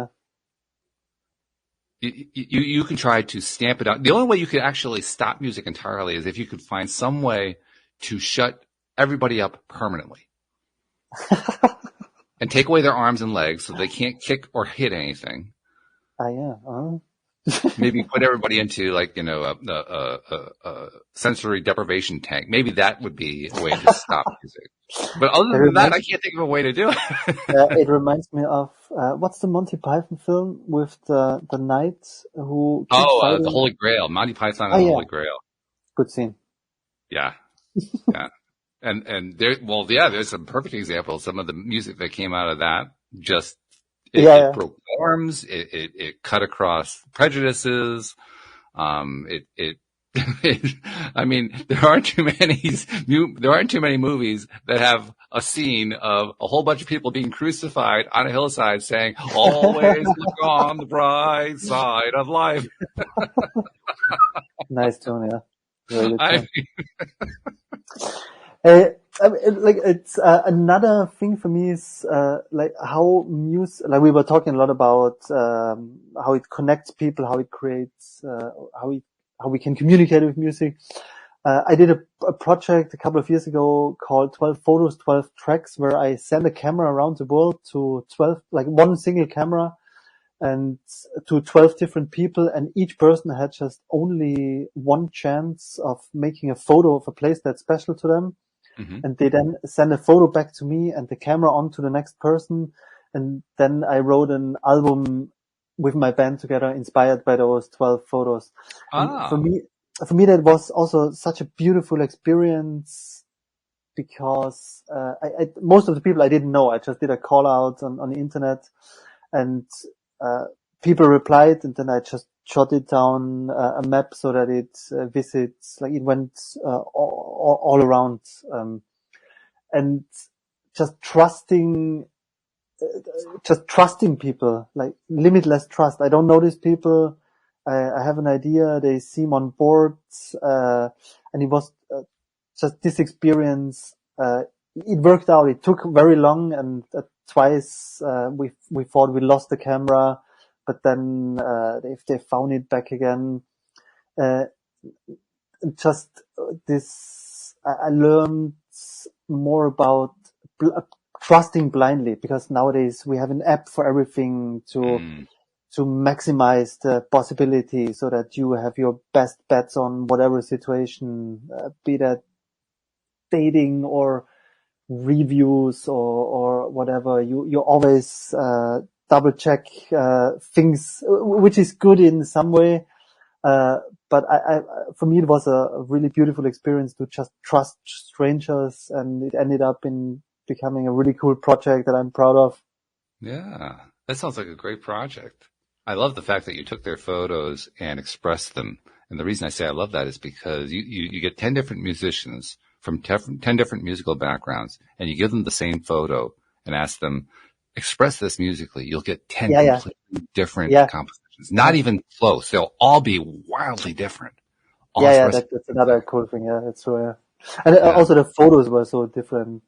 Speaker 3: Yeah.
Speaker 2: You can try to stamp it out. The only way you could actually stop music entirely is if you could find some way to shut everybody up permanently. And take away their arms and legs so they can't kick or hit anything. Maybe put everybody into like, a sensory deprivation tank. Maybe that would be a way to stop music. But other than that, I can't think of a way to do it.
Speaker 3: It reminds me of, what's the Monty Python film with the knight who...
Speaker 2: the Holy Grail. Monty Python and the Holy Grail.
Speaker 3: Good scene.
Speaker 2: Yeah. Yeah. And there's some perfect examples. Some of the music that came out of that it broke norms. It cut across prejudices. I mean, there aren't too many movies that have a scene of a whole bunch of people being crucified on a hillside saying, "Always look on the bright side of life."
Speaker 3: Nice tone, yeah. Very good tone. It's another thing for me is like how music. Like we were talking a lot about how it connects people, how it creates, how we can communicate with music. I did a project a couple of years ago called 12 Photos, 12 Tracks, where I sent a camera around the world to 12, like one single camera, and to 12 different people, and each person had just only one chance of making a photo of a place that's special to them.
Speaker 2: Mm-hmm.
Speaker 3: And they then send a photo back to me and the camera on to the next person. And then I wrote an album with my band together, inspired by those 12 photos. And for me, that was also such a beautiful experience, because most of the people I didn't know. I just did a call out on the internet, and people replied, and then I just jotted down a map so that it visits, like it went all around, and just trusting people, like limitless trust. I don't know these people. I have an idea. They seem on board, and it was just this experience. It worked out. It took very long, and twice we thought we lost the camera, but then they found it back again. Just this, I learned more about trusting blindly, because nowadays we have an app for everything to maximize the possibility, so that you have your best bets on whatever situation, be that dating or reviews or whatever. You always double check things, which is good in some way. But for me, it was a really beautiful experience to just trust strangers, and it ended up in becoming a really cool project that I'm proud of.
Speaker 2: Yeah, that sounds like a great project. I love the fact that you took their photos and expressed them. And the reason I say I love that is because you get 10 different musicians from 10 different musical backgrounds, and you give them the same photo and ask them, express this musically. You'll get 10 completely different compositions. Not even close. They'll all be wildly different.
Speaker 3: That's another cool thing. Yeah, that's true. Yeah. And also the photos were so different.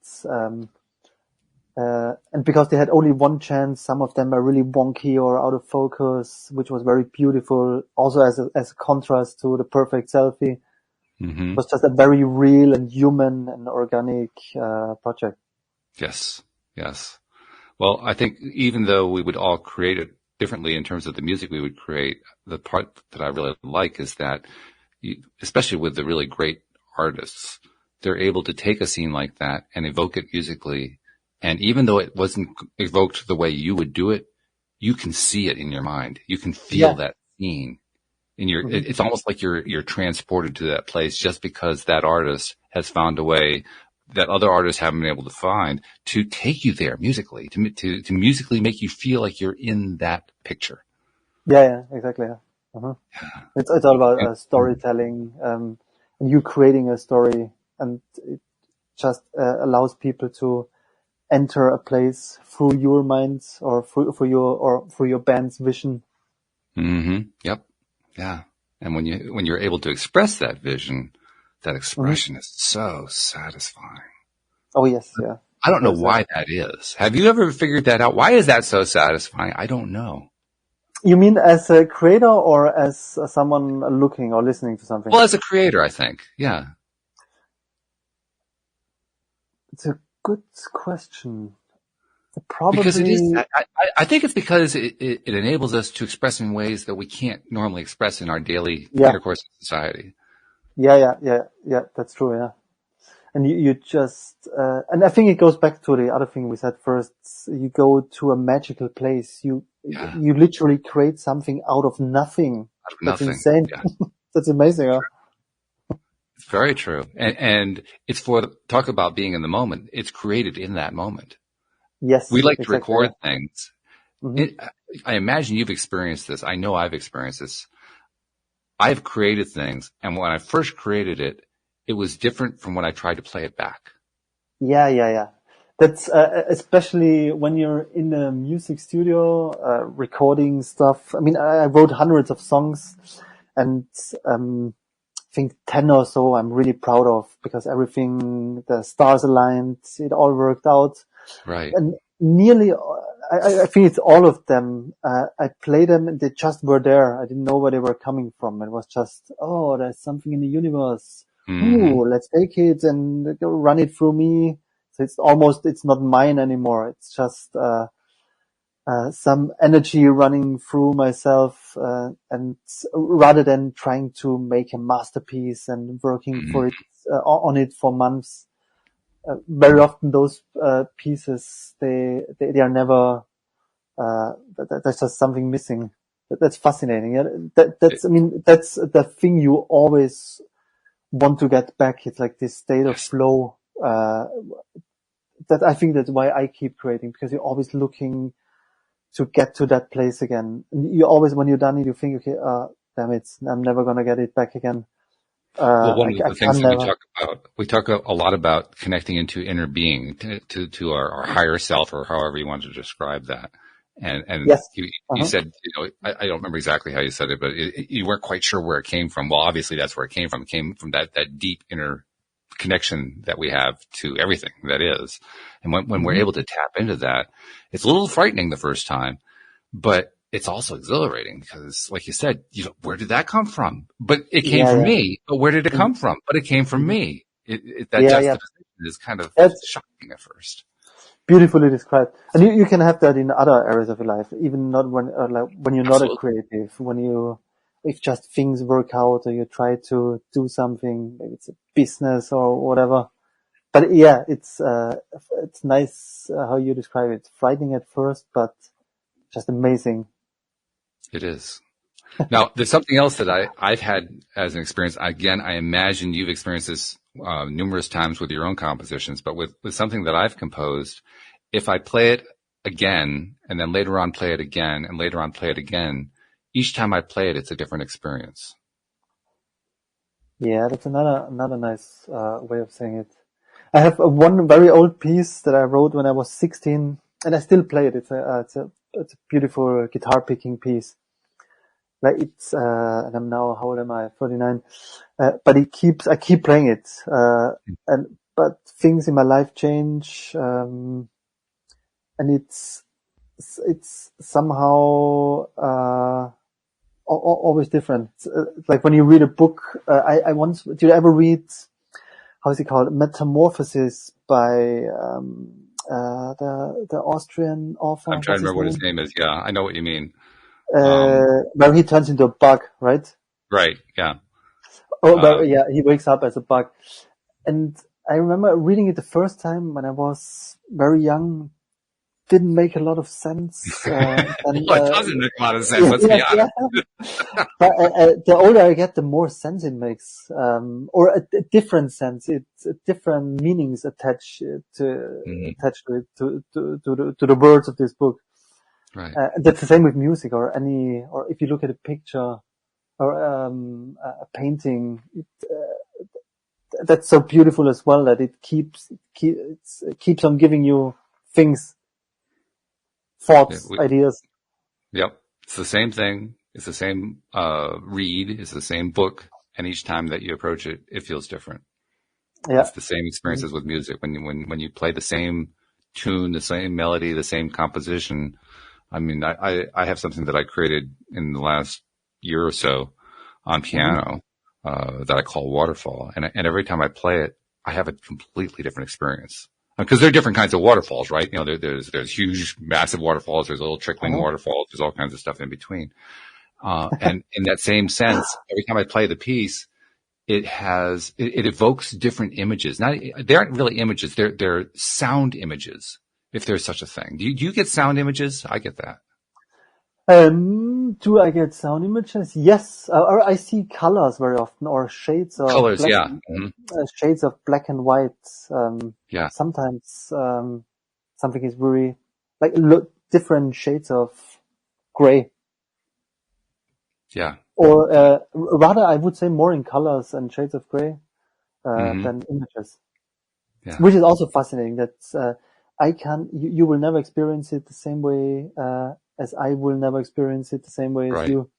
Speaker 3: And because they had only one chance, some of them are really wonky or out of focus, which was very beautiful. Also as a contrast to the perfect selfie.
Speaker 2: Mm-hmm.
Speaker 3: It was just a very real and human and organic project.
Speaker 2: Yes. Well, I think even though we would all create it differently in terms of the music we would create, the part that I really like is that, especially with the really great artists, they're able to take a scene like that and evoke it musically. And even though it wasn't evoked the way you would do it, you can see it in your mind. You can feel that scene in your, it's almost like you're transported to that place just because that artist has found a way that other artists haven't been able to find to take you there musically, to musically make you feel like you're in that picture.
Speaker 3: Yeah, exactly. Yeah. It's all about storytelling, and you creating a story, and it just allows people to enter a place through your mind or through your band's vision.
Speaker 2: Mm-hmm. Yep. Yeah. And when you're able to express that vision, that expression is so satisfying.
Speaker 3: Oh yes, yeah.
Speaker 2: I don't know why that is. Have you ever figured that out? Why is that so satisfying? I don't know.
Speaker 3: You mean as a creator or as someone looking or listening to something?
Speaker 2: Well, as a creator, I think. Yeah.
Speaker 3: It's a good question. Probably
Speaker 2: because it is. I think it's because it enables us to express in ways that we can't normally express in our daily intercourse in society.
Speaker 3: Yeah. That's true. Yeah. And you just, and I think it goes back to the other thing we said first. You go to a magical place. You literally create something out of nothing. That's insane. Yeah. That's amazing. Huh?
Speaker 2: It's very true. And it's talk about being in the moment. It's created in that moment.
Speaker 3: Yes.
Speaker 2: We like to record things. I imagine you've experienced this. I know I've experienced this. I've created things, and when I first created it, it was different from when I tried to play it back.
Speaker 3: Yeah. That's especially when you're in a music studio recording stuff. I mean, I wrote hundreds of songs, and I think 10 or so I'm really proud of, because everything, the stars aligned, it all worked out.
Speaker 2: Right.
Speaker 3: And nearly, I think it's all of them. I played them and they just were there. I didn't know where they were coming from. It was just, there's something in the universe.
Speaker 2: Mm-hmm.
Speaker 3: ooh, let's take it and run it through me. So it's not mine anymore. It's just, some energy running through myself, and rather than trying to make a masterpiece and working for it, on it for months, very often those, pieces, they are never, there's just something missing. That's fascinating. Yeah? I mean, that's the thing you always want to get back. It's like this state of
Speaker 2: Yes.
Speaker 3: flow, that I think that's why I keep creating, because you're always looking to get to that place again. You always, when you're done it, you think, okay, damn it, I'm never going to get it back again.
Speaker 2: Well, one of
Speaker 3: I
Speaker 2: the things
Speaker 3: can
Speaker 2: that
Speaker 3: never.
Speaker 2: we talk a lot about connecting into inner being, to our higher self, or however you want to describe that. And
Speaker 3: Yes.
Speaker 2: you
Speaker 3: Uh-huh.
Speaker 2: said, I don't remember exactly how you said it, but you weren't quite sure where it came from. Well, obviously that's where it came from. It came from that deep inner connection that we have to everything that is. And when we're able to tap into that, it's a little frightening the first time, but it's also exhilarating because, like you said, where did that come from? But it came
Speaker 3: Yeah,
Speaker 2: from
Speaker 3: yeah.
Speaker 2: me. But where did it come
Speaker 3: Mhm.
Speaker 2: from? But it came from
Speaker 3: Mhm.
Speaker 2: me. That
Speaker 3: Yeah, yeah.
Speaker 2: juxtaposition is kind of
Speaker 3: That's
Speaker 2: shocking at first.
Speaker 3: beautifully described. And you can have that in other areas of your life, even not when, like when you're not a
Speaker 2: Absolutely.
Speaker 3: creative, if just things work out or you try to do something, maybe it's a business or whatever. But yeah, it's nice, how you describe it. Frightening at first, but just amazing.
Speaker 2: It is. Now, there's something else that I've had as an experience. Again, I imagine you've experienced this numerous times with your own compositions, but with something that I've composed, if I play it again and then later on play it again and later on play it again, each time I play it, it's a different experience.
Speaker 3: Yeah, that's another nice, way of saying it. I have one very old piece that I wrote when I was 16, and I still play it. It's a beautiful guitar picking piece. Like and I'm now, how old am I? 49. But I keep playing it. But things in my life change, and it's somehow, always different. It's like when you read a book, did you ever read, how is it called? Metamorphosis by, the Austrian author.
Speaker 2: I'm trying
Speaker 3: What's
Speaker 2: to
Speaker 3: his
Speaker 2: remember what his
Speaker 3: name?
Speaker 2: name is. Yeah, I know what you mean. Um,
Speaker 3: Where he turns into a bug, right?
Speaker 2: right. Yeah.
Speaker 3: Oh, but
Speaker 2: Um,
Speaker 3: yeah, he wakes up as a bug. And I remember reading it the first time when I was very young. Didn't make a lot of sense. And
Speaker 2: well, it doesn't make a lot of sense.
Speaker 3: yeah,
Speaker 2: Let's be
Speaker 3: yeah.
Speaker 2: honest.
Speaker 3: But the older I get, the more sense it makes, or a different sense. It's different meanings
Speaker 2: Mhm.
Speaker 3: attached to it, to the words of this book.
Speaker 2: Right.
Speaker 3: And that's the same with music or if you look at a picture or, a painting, that's so beautiful as well that it keeps on giving you things,
Speaker 2: Yeah,
Speaker 3: thoughts, ideas.
Speaker 2: yep. It's the same thing. It's the same read. It's the same book. And each time that you approach it, it feels different.
Speaker 3: Yeah.
Speaker 2: It's the same experience
Speaker 3: Mhm.
Speaker 2: as with music. When you play the same tune, the same melody, the same composition. I mean, I have something that I created in the last year or so on
Speaker 3: Mhm.
Speaker 2: piano that I call Waterfall. And every time I play it, I have a completely different experience. Because there are different kinds of waterfalls, right? There's huge, massive waterfalls. There's little trickling
Speaker 3: Uh-huh.
Speaker 2: waterfalls. There's all kinds of stuff in between. And in that same sense, every time I play the piece, it evokes different images. They aren't really images. They're sound images, if there's such a thing. Do you get sound images? I get that.
Speaker 3: Do I get sound images? Yes, or I see colors very often, or
Speaker 2: Colors, yeah. Hmm.
Speaker 3: shades of black and white.
Speaker 2: Yeah.
Speaker 3: Sometimes, something is very like different shades of gray,
Speaker 2: Yeah.
Speaker 3: or rather, I would say more in colors and shades of gray,
Speaker 2: Hmm.
Speaker 3: than images,
Speaker 2: Yeah.
Speaker 3: which is also fascinating. That, you will never experience it the same way, as I will never experience it the same way as
Speaker 2: Right.
Speaker 3: you.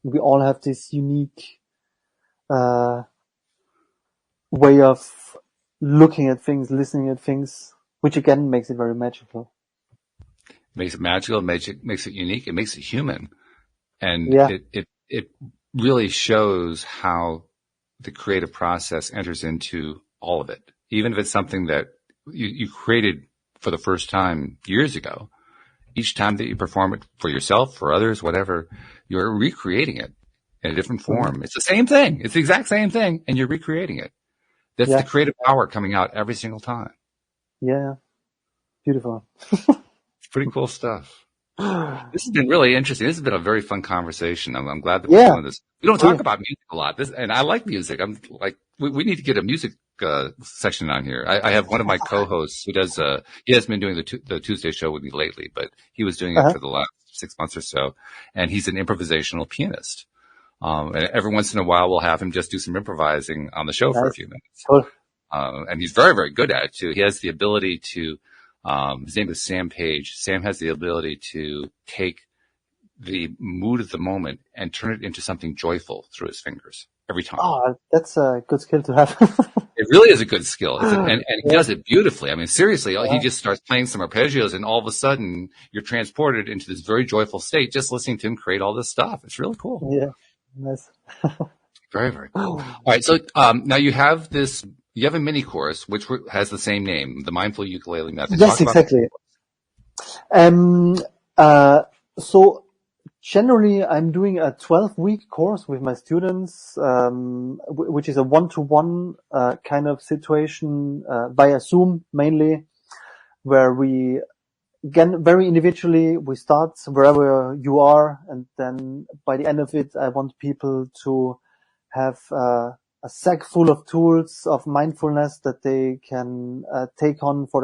Speaker 3: We all have this unique, uh, way of looking at things, listening at things, which again makes it very magical.
Speaker 2: Makes it magical. Makes it unique. It makes it human. And
Speaker 3: Yeah.
Speaker 2: it really shows how the creative process enters into all of it. Even if it's something that you created for the first time years ago, each time that you perform it for yourself, for others, whatever, you're recreating it in a different form. It's the same thing. It's the exact same thing, and you're recreating it. That's the creative power coming out every single time.
Speaker 3: Yeah. Beautiful.
Speaker 2: It's pretty cool stuff. This has been really interesting. This has been a very fun conversation. I'm glad that we're doing this. We don't talk about music a lot, and I like music. I'm like, we need to get a music section on here. I have one of my co-hosts who does. He has been doing the Tuesday show with me lately, but he was doing it for the last 6 months or so, and he's an improvisational pianist. And every once in a while, we'll have him just do some improvising on the show for a few minutes.
Speaker 3: Cool.
Speaker 2: And he's very, very good at it too. He has the ability to. His name is Sam Page. Sam has the ability to take the mood of the moment and turn it into something joyful through his fingers every time.
Speaker 3: Oh, that's a good skill to have.
Speaker 2: It really is a good skill. And he does it beautifully. I mean, seriously, he just starts playing some arpeggios and all of a sudden you're transported into this very joyful state just listening to him create all this stuff. It's really cool.
Speaker 3: Yeah. Nice.
Speaker 2: Very, very cool. All right. So, now you have a mini course, which has the same name, the Mindful Ukulele Method.
Speaker 3: Yes, exactly. So generally I'm doing a 12-week course with my students, which is a one-to-one, kind of situation, via Zoom mainly, where we, again, very individually, we start wherever you are. And then by the end of it, I want people to have, a sack full of tools of mindfulness that they can take on for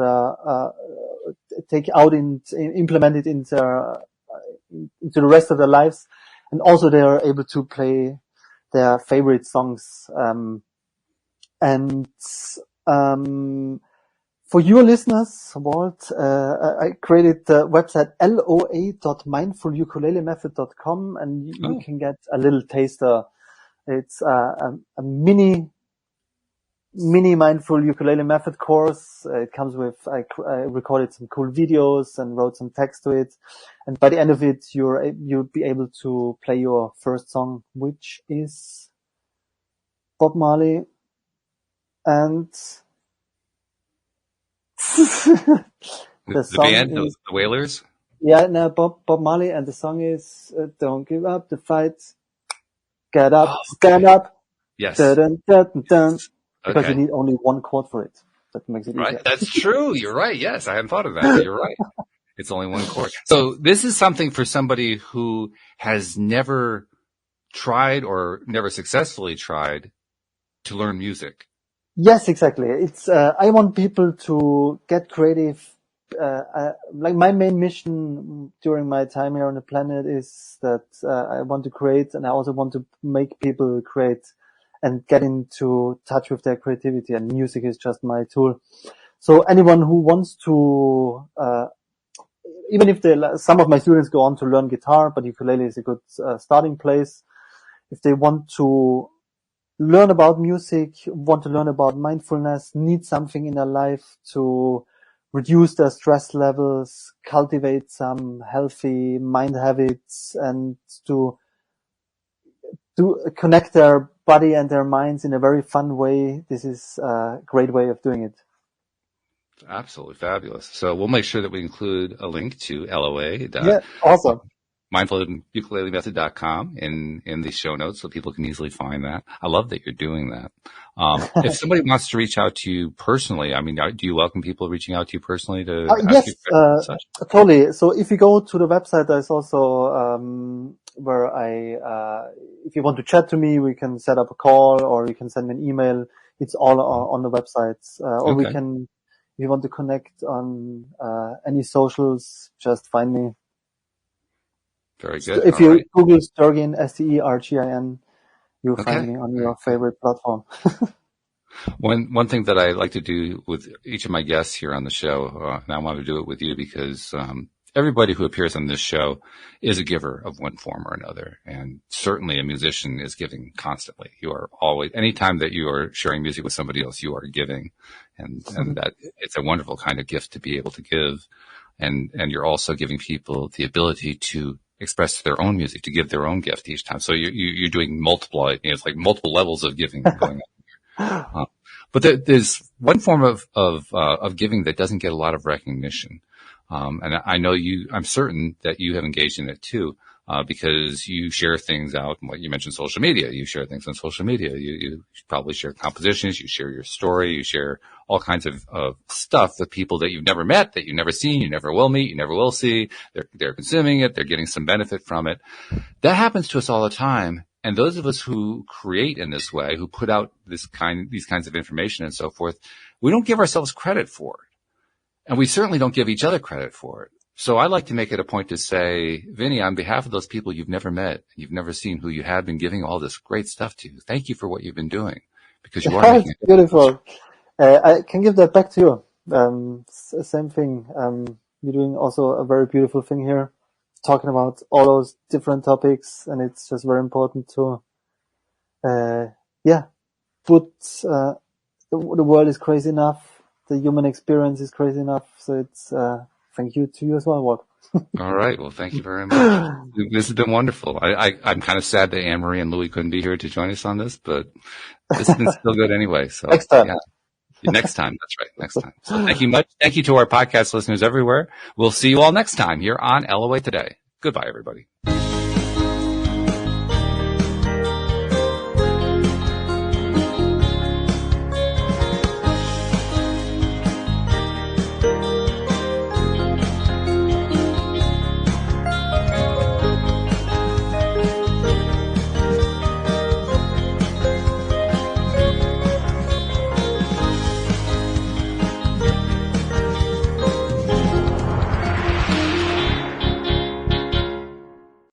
Speaker 3: take out and implement it into the rest of their lives, and also they are able to play their favorite songs. For your listeners, Walt, I created the website loa.mindfulukulelemethod.com, and you can get a little taster. It's a mini mindful ukulele method course. It comes with, I recorded some cool videos and wrote some text to it. And by the end of it, you'll be able to play your first song, which is Bob Marley and
Speaker 2: the band, the Wailers.
Speaker 3: Yeah, no, Bob Marley, and the song is "Don't Give Up the Fight." Get up, stand up.
Speaker 2: Yes.
Speaker 3: Dun, dun, dun, dun. Because you need only one chord for it. That makes it easier.
Speaker 2: Right. That's true. You're right. Yes. I hadn't thought of that. You're right. It's only one chord. So this is something for somebody who has never tried or never successfully tried to learn music.
Speaker 3: Yes, exactly. It's, I want people to get creative. Like my main mission during my time here on the planet is that I want to create, and I also want to make people create and get into touch with their creativity, and music is just my tool. So anyone who wants to, even if some of my students go on to learn guitar, but ukulele is a good starting place. If they want to learn about music, want to learn about mindfulness, need something in their life to reduce their stress levels, cultivate some healthy mind habits, and to connect their body and their minds in a very fun way. This is a great way of doing it.
Speaker 2: Absolutely fabulous. So we'll make sure that we include a link to LOA.
Speaker 3: Yeah, awesome.
Speaker 2: mindfulukulelemethod.com in the show notes so people can easily find that. I love that you're doing that. If somebody wants to reach out to you personally, I mean, do you welcome people reaching out to you personally to ask
Speaker 3: yes,
Speaker 2: you questions and such?
Speaker 3: Totally. So if you go to the website, there's also, where if you want to chat to me, we can set up a call, or you can send me an email. It's all on the website. Or we can, if you want to connect on, any socials, just find me.
Speaker 2: Very good.
Speaker 3: If you Google Stergin, Stergin, you'll find me on your favorite platform.
Speaker 2: One thing that I like to do with each of my guests here on the show, and I want to do it with you because everybody who appears on this show is a giver of one form or another, and certainly a musician is giving constantly. You are always, anytime that you are sharing music with somebody else, you are giving, and that it's a wonderful kind of gift to be able to give. And you're also giving people the ability to express their own music, to give their own gift each time. So you're doing multiple, it's like multiple levels of giving going on. But there's one form of giving that doesn't get a lot of recognition. And I know I'm certain that you have engaged in it too, because you share things out. And what you mentioned, social media, you share things on social media. You probably share compositions, you share your story, you share all kinds of stuff with people that you've never met, that you've never seen, you never will meet, you never will see. They're consuming it. They're getting some benefit from it. That happens to us all the time. And those of us who create in this way, who put out these kinds of information and so forth, we don't give ourselves credit for it. And we certainly don't give each other credit for it. So I like to make it a point to say, Vinnie, on behalf of those people you've never met, you've never seen, who you have been giving all this great stuff to, thank you for what you've been doing, because you are making it.
Speaker 3: Beautiful. I can give that back to you. Same thing. You're doing also a very beautiful thing here, talking about all those different topics, and it's just very important to, put, the world is crazy enough. The human experience is crazy enough. So it's, thank you to you as well, Walt.
Speaker 2: All right. Well, thank you very much. This has been wonderful. I'm kind of sad that Anne-Marie and Louis couldn't be here to join us on this, but this has been still good anyway. So
Speaker 3: next time.
Speaker 2: Yeah. Next time. That's right. Next time. So thank you much. Thank you to our podcast listeners everywhere. We'll see you all next time here on LOA Today. Goodbye, everybody.